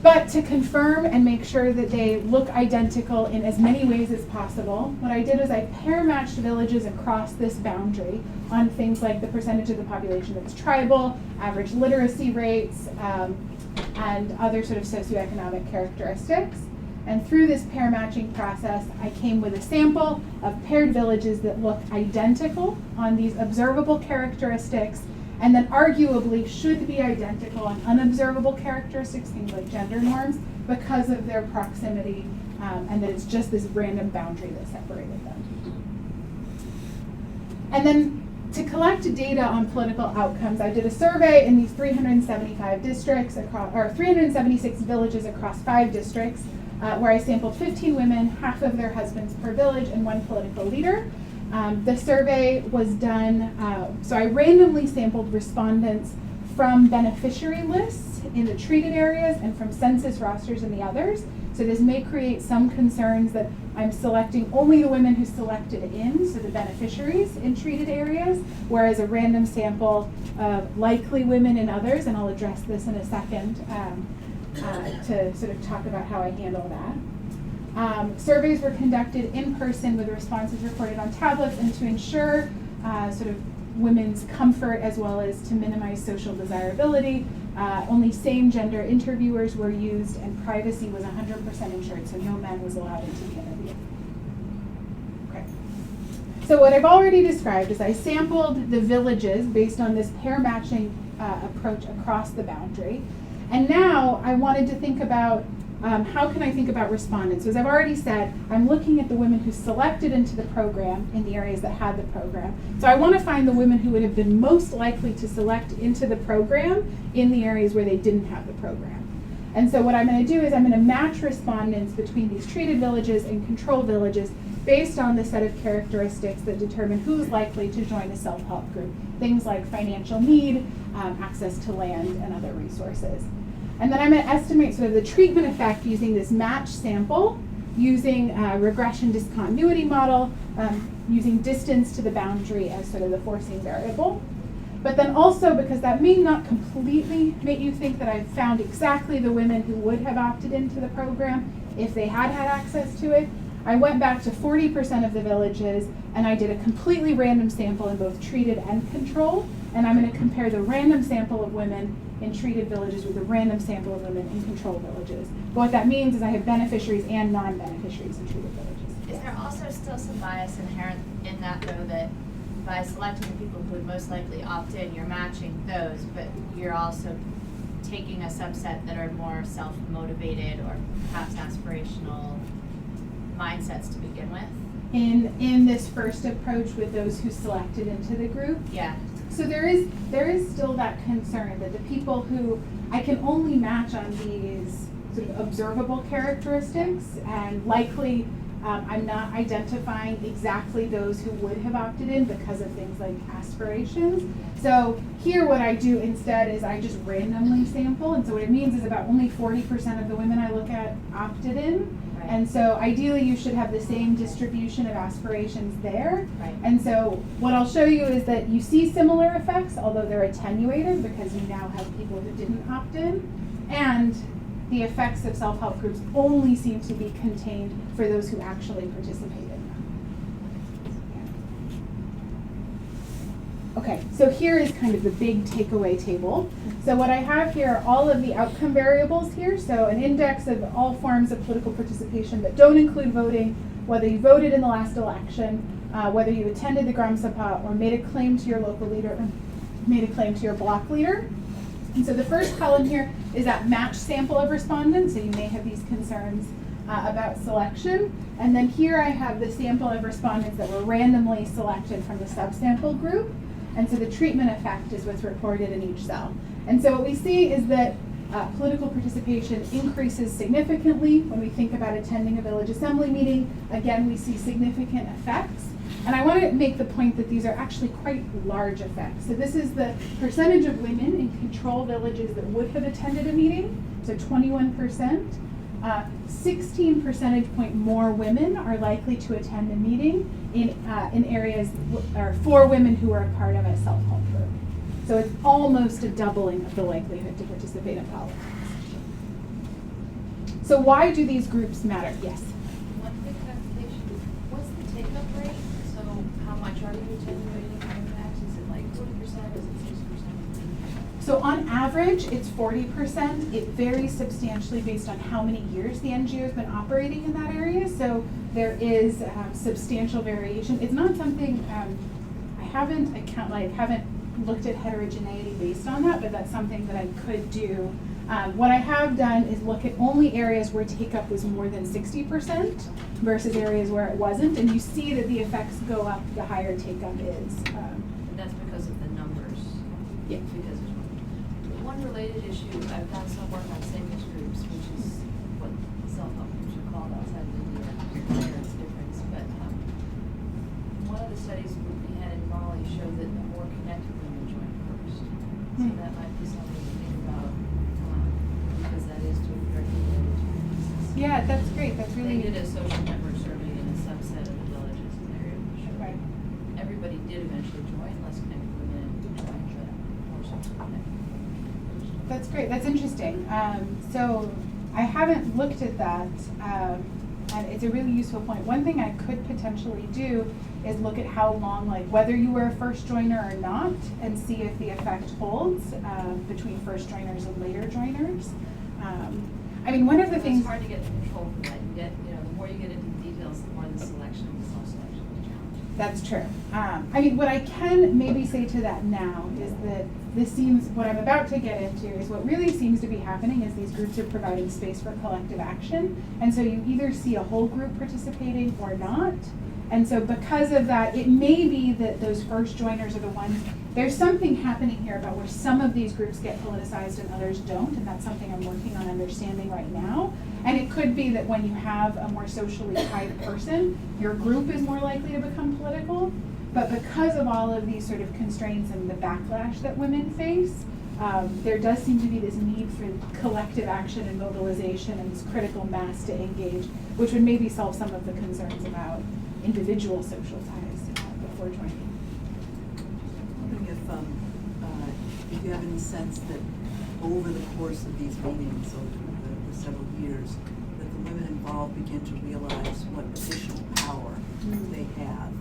But to confirm and make sure that they look identical in as many ways as possible, what I did is I pair matched villages across this boundary on things like the percentage of the population that's tribal, average literacy rates, and other sort of socioeconomic characteristics. And through this pair matching process, I came with a sample of paired villages that look identical on these observable characteristics, and then arguably should be identical on unobservable characteristics, things like gender norms, because of their proximity, and that it's just this random boundary that separated them. And then to collect data on political outcomes, I did a survey in these 375 districts, or 376 villages across 5 districts, where I sampled 15 women, half of their husbands per village, and 1 political leader. The survey was done, so I randomly sampled respondents from beneficiary lists in the treated areas and from census rosters in the others. So this may create some concerns that I'm selecting only the women who selected in, so the beneficiaries in treated areas, whereas a random sample of likely women in others, and I'll address this in a second to sort of talk about how I handle that. Surveys were conducted in person with responses recorded on tablets, and to ensure sort of women's comfort as well as to minimize social desirability, only same gender interviewers were used, and privacy was 100% ensured, so no man was allowed into the interview. Okay. So what I've already described is I sampled the villages based on this pair matching approach across the boundary. And now I wanted to think about how can I think about respondents? So as I've already said, I'm looking at the women who selected into the program in the areas that had the program. So I want to find the women who would have been most likely to select into the program in the areas where they didn't have the program. And so what I'm going to do is I'm going to match respondents between these treated villages and control villages based on the set of characteristics that determine who's likely to join a self-help group. Things like financial need, access to land, and other resources. And then I'm going to estimate sort of the treatment effect using this match sample, using a regression discontinuity model, using distance to the boundary as sort of the forcing variable. But then also, because that may not completely make you think that I've found exactly the women who would have opted into the program if they had had access to it, I went back to 40% of the villages and I did a completely random sample in both treated and control. And I'm going to compare the random sample of women in treated villages with a random sample of women in control villages. But what that means is I have beneficiaries and non-beneficiaries in treated villages. Is there also still some bias inherent in that, though, that by selecting the people who would most likely opt in, you're matching those, but you're also taking a subset that are more self-motivated or perhaps aspirational mindsets to begin with? In this first approach with those who selected into the group? Yeah. So there is still that concern that the people who I can only match on these sort of observable characteristics, and likely I'm not identifying exactly those who would have opted in because of things like aspirations. So here what I do instead is I just randomly sample, and so what it means is about only 40% of the women I look at opted in. Right. And so ideally you should have the same distribution of aspirations there. Right. And so what I'll show you is that you see similar effects, although they're attenuated because you now have people who didn't opt in. And the effects of self-help groups only seem to be contained for those who actually participate in them. Okay, so here is kind of the big takeaway table. So what I have here are all of the outcome variables here. So an index of all forms of political participation that don't include voting, whether you voted in the last election, whether you attended the Gram Sabha or made a claim to your local leader, or made a claim to your block leader. And so the first column here is that match sample of respondents, so you may have these concerns about selection. And then here I have the sample of respondents that were randomly selected from the subsample group. And so the treatment effect is what's reported in each cell. And so what we see is that political participation increases significantly when we think about attending a village assembly meeting. Again, we see significant effects. And I want to make the point that these are actually quite large effects. So this is the percentage of women in control villages that would have attended a meeting, so 21%. 16 percentage point more women are likely to attend a meeting in areas, or for women who are a part of a self-help group. So it's almost a doubling of the likelihood to participate in politics. So why do these groups matter? Yes? One quick clarification, what's the take-up rate? So how much are you attenuating impacts? Is it like 40%, is it 60%? So on average, it's 40%. It varies substantially based on how many years the NGO has been operating in that area. So there is substantial variation. It's not something, I haven't looked at heterogeneity based on that, but that's something that I could do. What I have done is look at only areas where take-up was more than 60% versus areas where it wasn't, and you see that the effects go up the higher take-up is. And that's because of the numbers? Yeah. Because one related issue, I've done some work on singles groups, which is what self-help groups are called outside of India. It's different, but one of the studies we had in Raleigh showed that the more connected women join first. So that might be something to think about, because that is directly related to business. Yeah, that's great. That's really. They did a social network survey in a subset of the villages in the area. Right. Everybody did eventually join, less connected women joined, but more social connected. That's great. That's interesting. So I haven't looked at that, and it's a really useful point. One thing I could potentially do is look at how long, like whether you were a first joiner or not, and see if the effect holds between first joiners and later joiners. I mean, one of the things. It's hard to get the control for that. You get, the more you get into the details, the more the selection, the self-selection is challenging. That's true. I mean, what I can maybe say to that now is that this seems, what I'm about to get into is what really seems to be happening is these groups are providing space for collective action. And so you either see a whole group participating or not. And so because of that, it may be that those first joiners are the ones, there's something happening here about where some of these groups get politicized and others don't, and that's something I'm working on understanding right now. And it could be that when you have a more socially tied person, your group is more likely to become political. But because of all of these sort of constraints and the backlash that women face, there does seem to be this need for collective action and mobilization and this critical mass to engage, which would maybe solve some of the concerns about individual social ties before joining. I'm wondering if you have any sense that over the course of these meetings, over the several years, that the women involved begin to realize what additional power they have,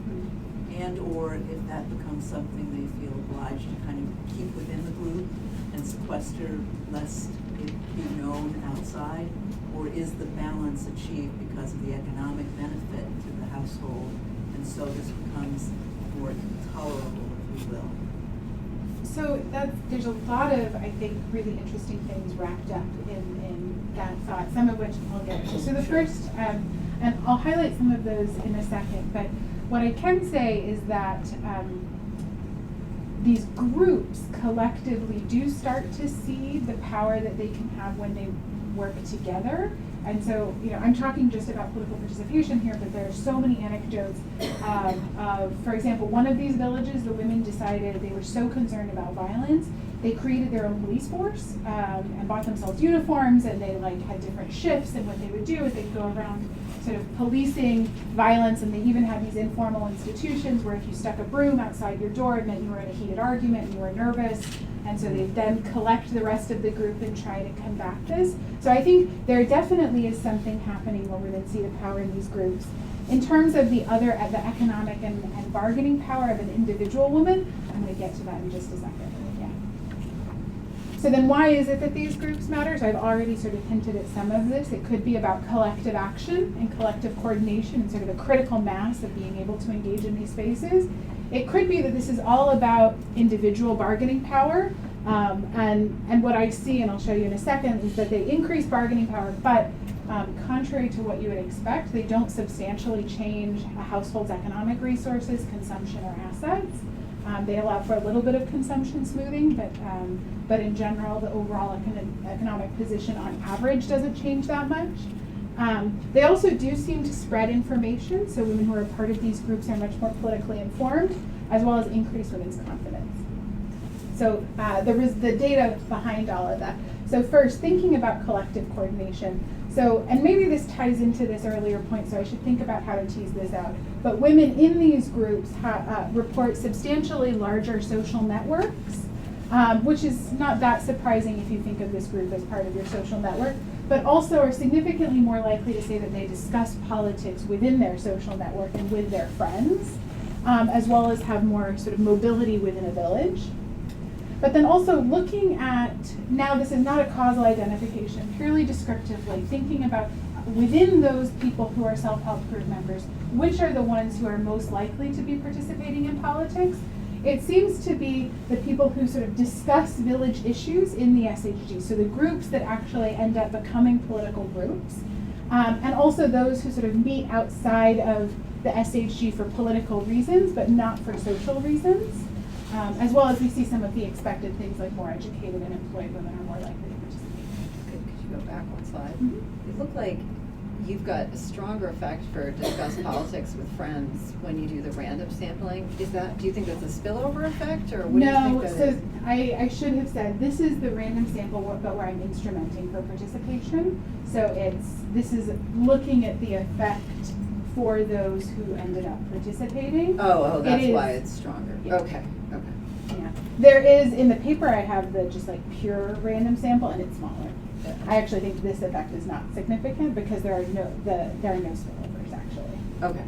and or if that becomes something they feel obliged to kind of keep within the group and sequester lest it be known outside, or is the balance achieved because of the economic benefit to the household, and so this becomes more tolerable, if you will? So there's a lot of, I think, really interesting things wrapped up in that thought, some of which I'll get to. So the first, and I'll highlight some of those in a second, but what I can say is that these groups collectively do start to see the power that they can have when they work together. And so, I'm talking just about political participation here, but there are so many anecdotes of, for example, one of these villages, the women decided they were so concerned about violence, they created their own police force and bought themselves uniforms, and they had different shifts, and what they would do is they'd go around sort of policing violence, and they even had these informal institutions where if you stuck a broom outside your door, it meant you were in a heated argument and you were nervous. And so they then collect the rest of the group and try to combat this. So I think there definitely is something happening where women see the power in these groups. In terms of the economic and bargaining power of an individual woman, I'm going to get to that in just a second. So then why is it that these groups matter? So I've already sort of hinted at some of this. It could be about collective action and collective coordination and sort of a critical mass of being able to engage in these spaces. It could be that this is all about individual bargaining power. And what I see, and I'll show you in a second, is that they increase bargaining power, but contrary to what you would expect, they don't substantially change a household's economic resources, consumption, or assets. They allow for a little bit of consumption smoothing, but in general, the overall economic position on average doesn't change that much. They also do seem to spread information, so women who are part of these groups are much more politically informed, as well as increase women's confidence. So there was the data behind all of that. So first, thinking about collective coordination. So, and maybe this ties into this earlier point, so I should think about how to tease this out. But women in these groups report substantially larger social networks, which is not that surprising if you think of this group as part of your social network, but also are significantly more likely to say that they discuss politics within their social network and with their friends, as well as have more sort of mobility within a village. But then also looking at, now this is not a causal identification, purely descriptively, thinking about within those people who are self-help group members, which are the ones who are most likely to be participating in politics. It seems to be the people who sort of discuss village issues in the SHG, so the groups that actually end up becoming political groups, and also those who sort of meet outside of the SHG for political reasons, but not for social reasons. As well as we see some of the expected things like more educated and employed women are more likely to participate. Could you go back one slide? Mm-hmm. It looked like you've got a stronger effect for discuss politics with friends when you do the random sampling. Is that, do you think that's a spillover effect, or what do you think that is? I should have said this is the random sample, but where I'm instrumenting for participation. So this is looking at the effect for those who ended up participating. Oh, that's why it's stronger. Yeah. Okay. Yeah. There is, in the paper I have the just like pure random sample, and it's smaller. I actually think this effect is not significant because there are no spillovers actually. Okay.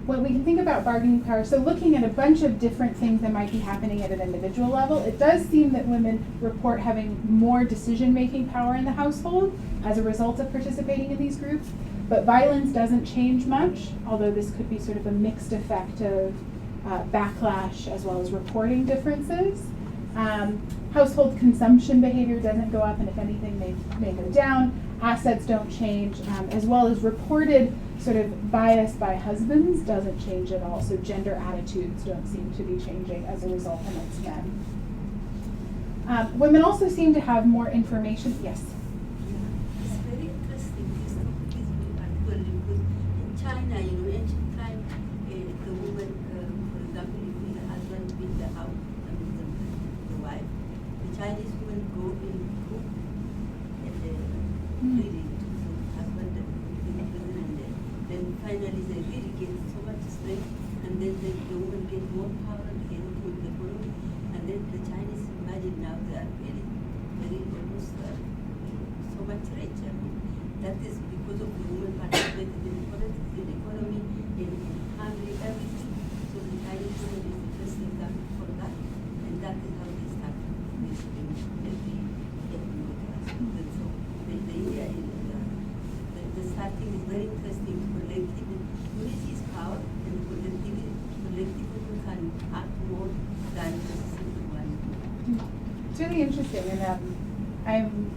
When we can think about bargaining power, so looking at a bunch of different things that might be happening at an individual level, it does seem that women report having more decision-making power in the household as a result of participating in these groups. But violence doesn't change much, although this could be sort of a mixed effect of backlash as well as reporting differences. Household consumption behavior doesn't go up, and if anything, may go down. Assets don't change, as well as reported sort of bias by husbands doesn't change at all. So gender attitudes don't seem to be changing as a result amongst men. Women also seem to have more information. Yes? It's very interesting. This topic is very particular because in China, ancient time, the woman, for example, if the husband beat the house, the wife, the Chinese women go in group and really to the husband in prison, and then finally they really get so much strength, and then the woman get more power and get into the economy, and then the Chinese imagine now they are very, very almost so much richer. That is because of the women participated in politics, in economy, in family, everything. So the Chinese woman is the first example for that, and that is how they start this in every middle class. And so the idea is the starting is very interesting. Collective unity is power, and collective people can act more than just single one. It's really interesting, and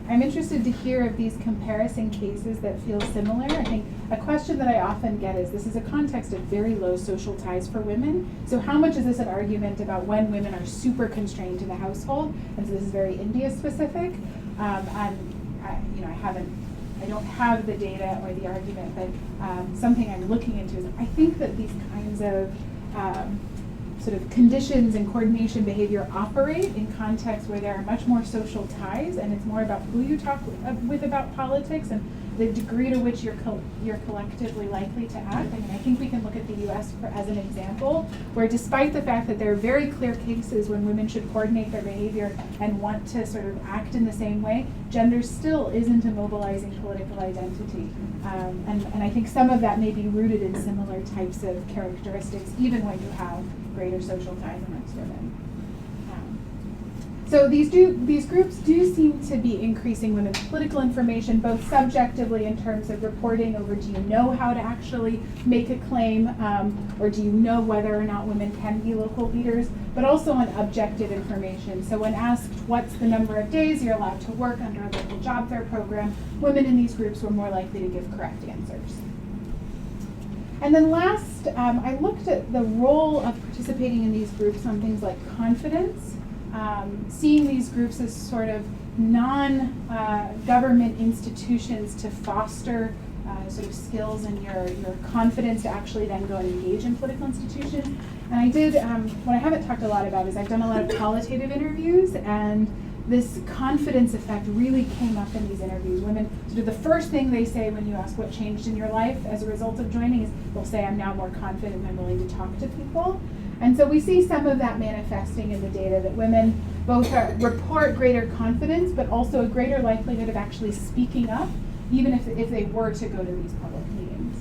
I'm interested to hear of these comparison cases that feel similar. I think a question that I often get is, this is a context of very low social ties for women, so how much is this an argument about when women are super constrained in the household? And so this is very India specific, I don't have the data or the argument, but something I'm looking into is I think that these kinds of sort of conditions and coordination behavior operate in contexts where there are much more social ties, and it's more about who you talk with about politics and the degree to which you're collectively likely to act. I mean, I think we can look at the US as an example, where despite the fact that there are very clear cases when women should coordinate their behavior and want to sort of act in the same way, gender still isn't a mobilizing political identity. And I think some of that may be rooted in similar types of characteristics, even when you have greater social ties amongst women. So these groups do seem to be increasing women's political information, both subjectively in terms of reporting over, do you know how to actually make a claim, or do you know whether or not women can be local leaders, but also on objective information. So when asked what's the number of days you're allowed to work under a local job fair program, women in these groups were more likely to give correct answers. And then last, I looked at the role of participating in these groups on things like confidence. Seeing these groups as sort of non-government institutions to foster sort of skills and your confidence to actually then go and engage in political institutions. And I did, what I haven't talked a lot about is I've done a lot of qualitative interviews, and this confidence effect really came up in these interviews. Women, sort of the first thing they say when you ask what changed in your life as a result of joining is they'll say, I'm now more confident and I'm willing to talk to people. And so we see some of that manifesting in the data, that women both report greater confidence, but also a greater likelihood of actually speaking up, even if they were to go to these public meetings.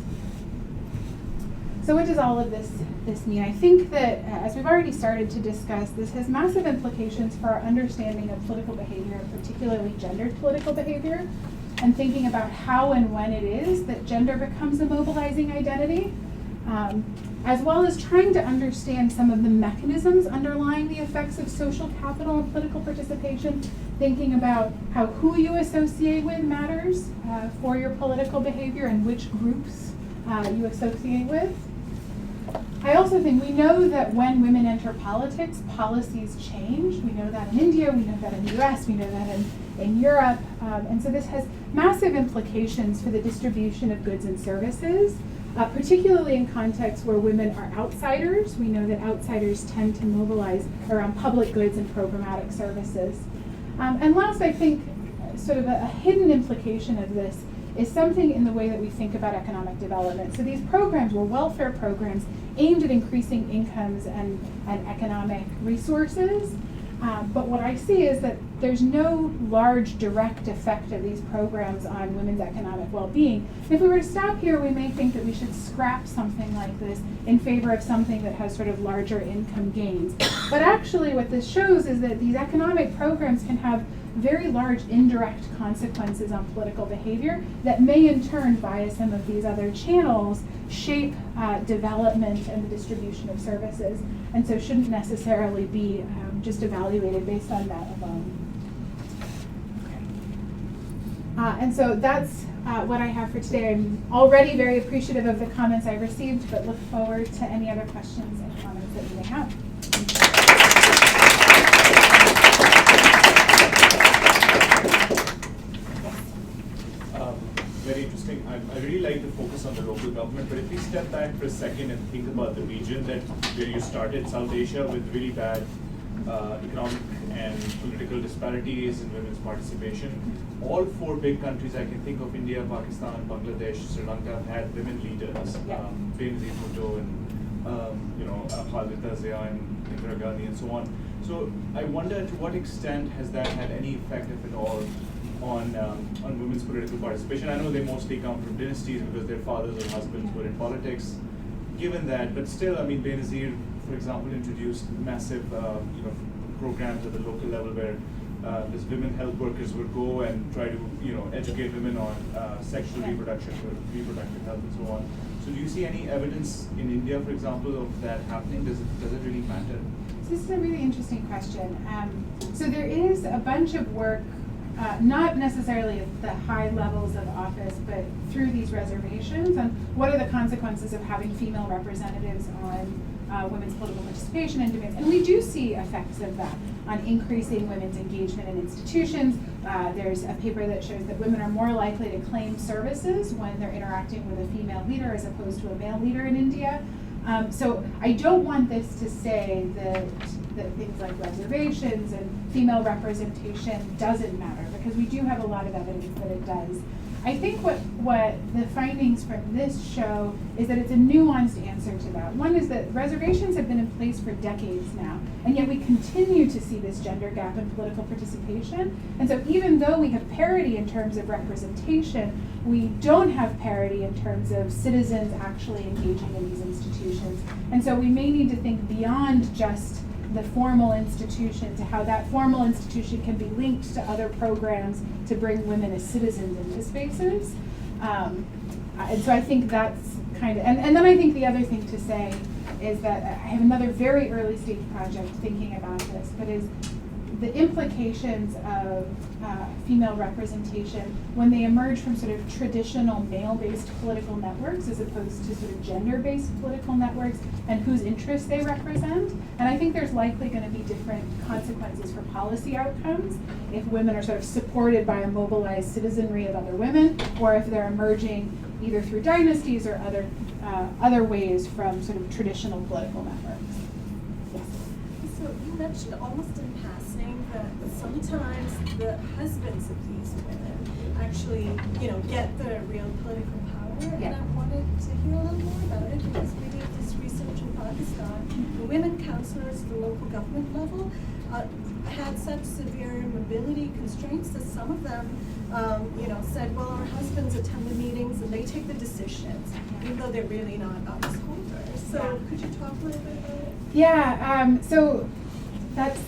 So what does all of this mean? I think that, as we've already started to discuss, this has massive implications for our understanding of political behavior, particularly gendered political behavior, and thinking about how and when it is that gender becomes a mobilizing identity, as well as trying to understand some of the mechanisms underlying the effects of social capital and political participation, thinking about how who you associate with matters for your political behavior and which groups you associate with. I also think we know that when women enter politics, policies change. We know that in India, we know that in the US, we know that in Europe. And so this has massive implications for the distribution of goods and services, particularly in contexts where women are outsiders. We know that outsiders tend to mobilize around public goods and programmatic services. And last, I think, sort of a hidden implication of this is something in the way that we think about economic development. So these programs were welfare programs aimed at increasing incomes and economic resources. But what I see is that there's no large direct effect of these programs on women's economic well-being. If we were to stop here, we may think that we should scrap something like this in favor of something that has sort of larger income gains. But actually what this shows is that these economic programs can have very large indirect consequences on political behavior that may in turn, via some of these other channels, shape development and the distribution of services, and so shouldn't necessarily be just evaluated based on that alone. And so that's what I have for today. I'm already very appreciative of the comments I received, but look forward to any other questions and comments that you may have. Very interesting. I really like the focus on the local government, but if we step back for a second and think about the region that where you started, South Asia, with really bad economic and political disparities in women's participation, all four big countries I can think of, India, Pakistan, Bangladesh, Sri Lanka, have had women leaders, Benazir Bhutto and Khalida Zia and Indira Gandhi and so on. So I wonder to what extent has that had any effect, if at all, on women's political participation. I know they mostly come from dynasties because their fathers or husbands were in politics. Given that, but still, I mean, Benazir, for example, introduced massive programs at the local level where these women health workers would go and try to educate women on sexual reproductive health and so on. So do you see any evidence in India, for example, of that happening? Does it really matter? So this is a really interesting question. So there is a bunch of work, not necessarily at the high levels of office, but through these reservations, on what are the consequences of having female representatives on women's political participation and demands. And we do see effects of that on increasing women's engagement in institutions. There's a paper that shows that women are more likely to claim services when they're interacting with a female leader as opposed to a male leader in India. So I don't want this to say that things like reservations and female representation doesn't matter, because we do have a lot of evidence that it does. I think what the findings from this show is that it's a nuanced answer to that. One is that reservations have been in place for decades now, and yet we continue to see this gender gap in political participation. And so even though we have parity in terms of representation, we don't have parity in terms of citizens actually engaging in these institutions. And so we may need to think beyond just the formal institution to how that formal institution can be linked to other programs to bring women as citizens into spaces. And so I think that's kind of, and then I think the other thing to say is that I have another very early stage project thinking about this, but is the implications of female representation when they emerge from sort of traditional male-based political networks as opposed to sort of gender-based political networks, and whose interests they represent. And I think there's likely going to be different consequences for policy outcomes if women are sort of supported by a mobilized citizenry of other women, or if they're emerging either through dynasties or other ways from sort of traditional political networks. Yes. So you mentioned almost in passing that sometimes the husbands of these women actually, get the real political power. Yeah. And I wanted to hear a little more about it because we did this research in Pakistan. The women councillors at the local government level had such severe mobility constraints that some of them, said, well, our husbands attend the meetings and they take the decisions, even though they're really not office holders. So could you talk a little bit about it? Yeah, so that's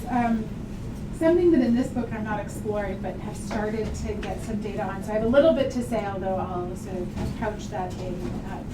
something that in this book I'm not exploring, but have started to get some data on. So I have a little bit to say, although I'll sort of couch that in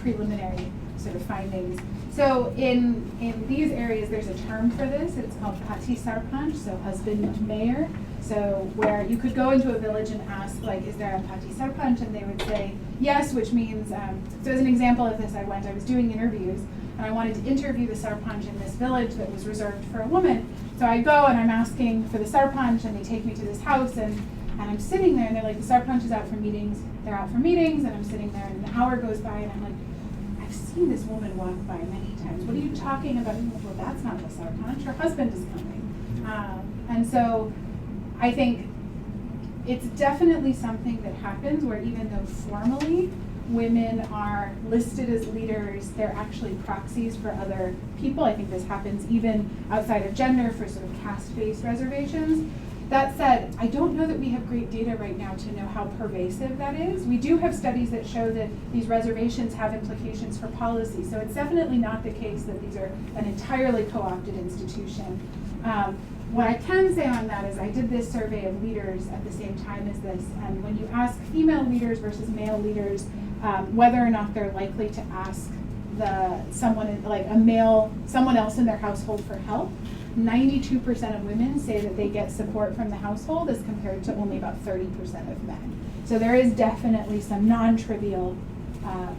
preliminary sort of findings. So in these areas, there's a term for this. It's called pati sarpanch, so husband mayor. So where you could go into a village and ask, like, is there a pati sarpanch? And they would say yes, which means, so as an example of this, I was doing interviews, and I wanted to interview the sarpanch in this village that was reserved for a woman. So I go and I'm asking for the sarpanch, and they take me to this house, and I'm sitting there, and they're like, the sarpanch is out for meetings. They're out for meetings, and I'm sitting there, and an hour goes by, and I'm like, I've seen this woman walk by many times. What are you talking about? Well, that's not the sarpanch. Her husband is coming. And so I think it's definitely something that happens where even though formally women are listed as leaders, they're actually proxies for other people. I think this happens even outside of gender for sort of caste-based reservations. That said, I don't know that we have great data right now to know how pervasive that is. We do have studies that show that these reservations have implications for policy, so it's definitely not the case that these are an entirely co-opted institution. What I can say on that is I did this survey of leaders at the same time as this, and when you ask female leaders versus male leaders whether or not they're likely to ask someone else in their household for help, 92% of women say that they get support from the household as compared to only about 30% of men. So there is definitely some non-trivial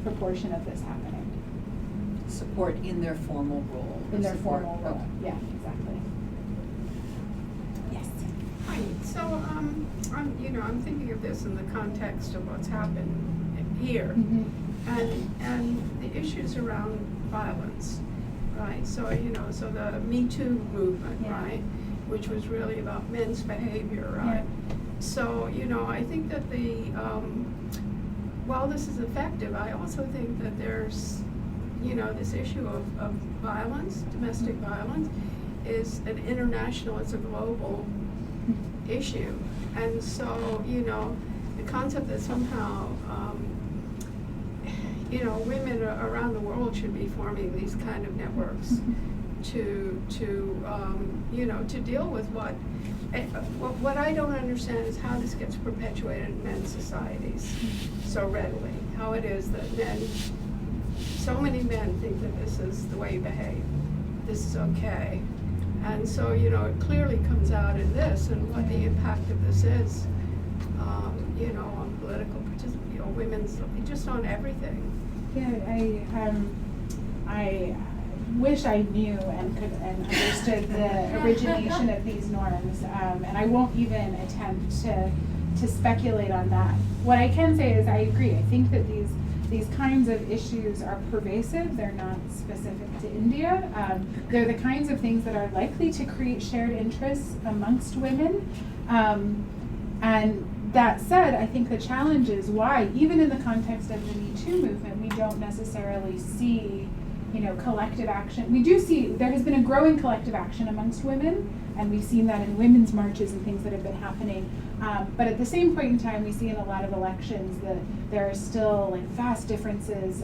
proportion of this happening. Support in their formal role. In their Support. formal role, Okay. yeah, exactly. Yes. Hi, so I'm thinking of this in the context of what's happened here, and the issues around violence, right? So so the Me Too movement, right, which was really about men's behavior, right? Yeah. So I think that while this is effective, I also think that there's this issue of violence, domestic violence, is an international, it's a global issue. And so, the concept that somehow, women around the world should be forming these kind of networks to deal with what I don't understand is how this gets perpetuated in men's societies so readily. How it is that so many men think that this is the way you behave, this is okay. And so, it clearly comes out in this and what the impact of this is, on political participation, women's, just on everything. Yeah, I wish I knew and understood the origination of these norms, and I won't even attempt to speculate on that. What I can say is I agree. I think that these kinds of issues are pervasive. They're not specific to India. They're the kinds of things that are likely to create shared interests amongst women. And that said, I think the challenge is why, even in the context of the Me Too movement, we don't necessarily see, collective action. We do see there has been a growing collective action amongst women, and we've seen that in women's marches and things that have been happening. But at the same point in time, we see in a lot of elections that there are still vast differences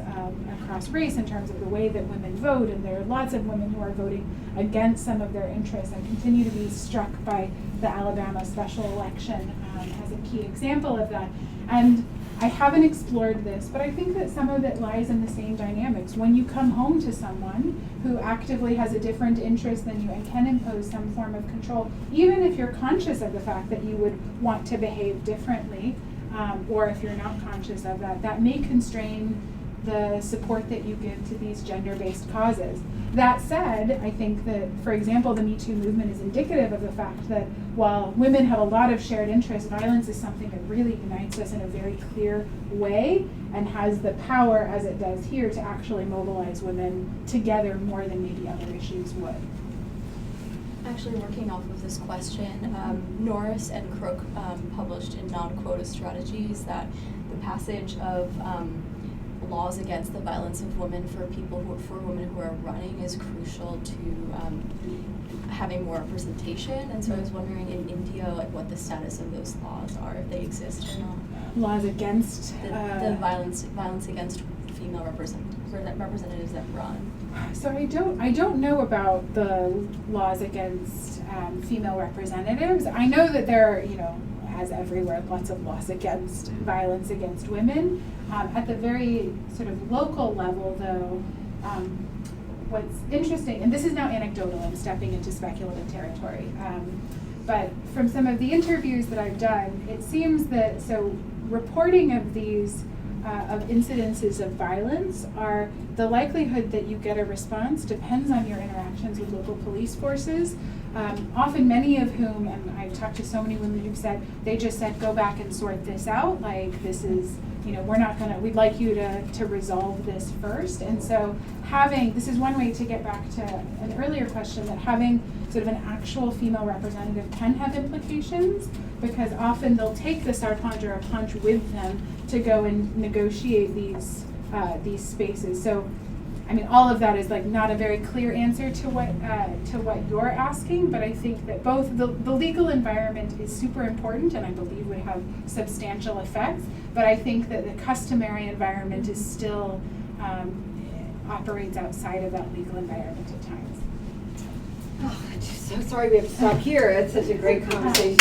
across race in terms of the way that women vote, and there are lots of women who are voting against some of their interests. I continue to be struck by the Alabama special election as a key example of that. And I haven't explored this, but I think that some of it lies in the same dynamics. When you come home to someone who actively has a different interest than you and can impose some form of control, even if you're conscious of the fact that you would want to behave differently, or if you're not conscious of that, that may constrain the support that you give to these gender-based causes. That said, I think that, for example, the Me Too movement is indicative of the fact that while women have a lot of shared interests, violence is something that really unites us in a very clear way and has the power, as it does here, to actually mobilize women together more than maybe other issues would. Actually working off of this question, Norris and Crook published in Non-Quota Strategies that the passage of laws against the violence of women for women who are running is crucial to having more representation. And so I was wondering in India, like what the status of those laws are, if they exist or not. Laws against the violence against female representatives that run. So I don't know about the laws against female representatives. I know that there are, you know, as everywhere, lots of laws against violence against women. At the very sort of local level, though, what's interesting, and this is now anecdotal, I'm stepping into speculative territory, but from some of the interviews that I've done, it seems that, so reporting of these of incidences of violence are the likelihood that you get a response depends on your interactions with local police forces. Often many of whom, and I've talked to so many women who've said, they just said, go back and sort this out. Like this is, you know, we'd like you to resolve this first. And so this is one way to get back to an earlier question, that having sort of an actual female representative can have implications, because often they'll take the sarpanch or a punch with them to go and negotiate these spaces. So, I mean, all of that is like not a very clear answer to what you're asking, but I think that both the legal environment is super important, and I believe would have substantial effects. But I think that the customary environment is still operates outside of that legal environment at times. Oh, I'm just so sorry we have to stop here. It's such a great conversation.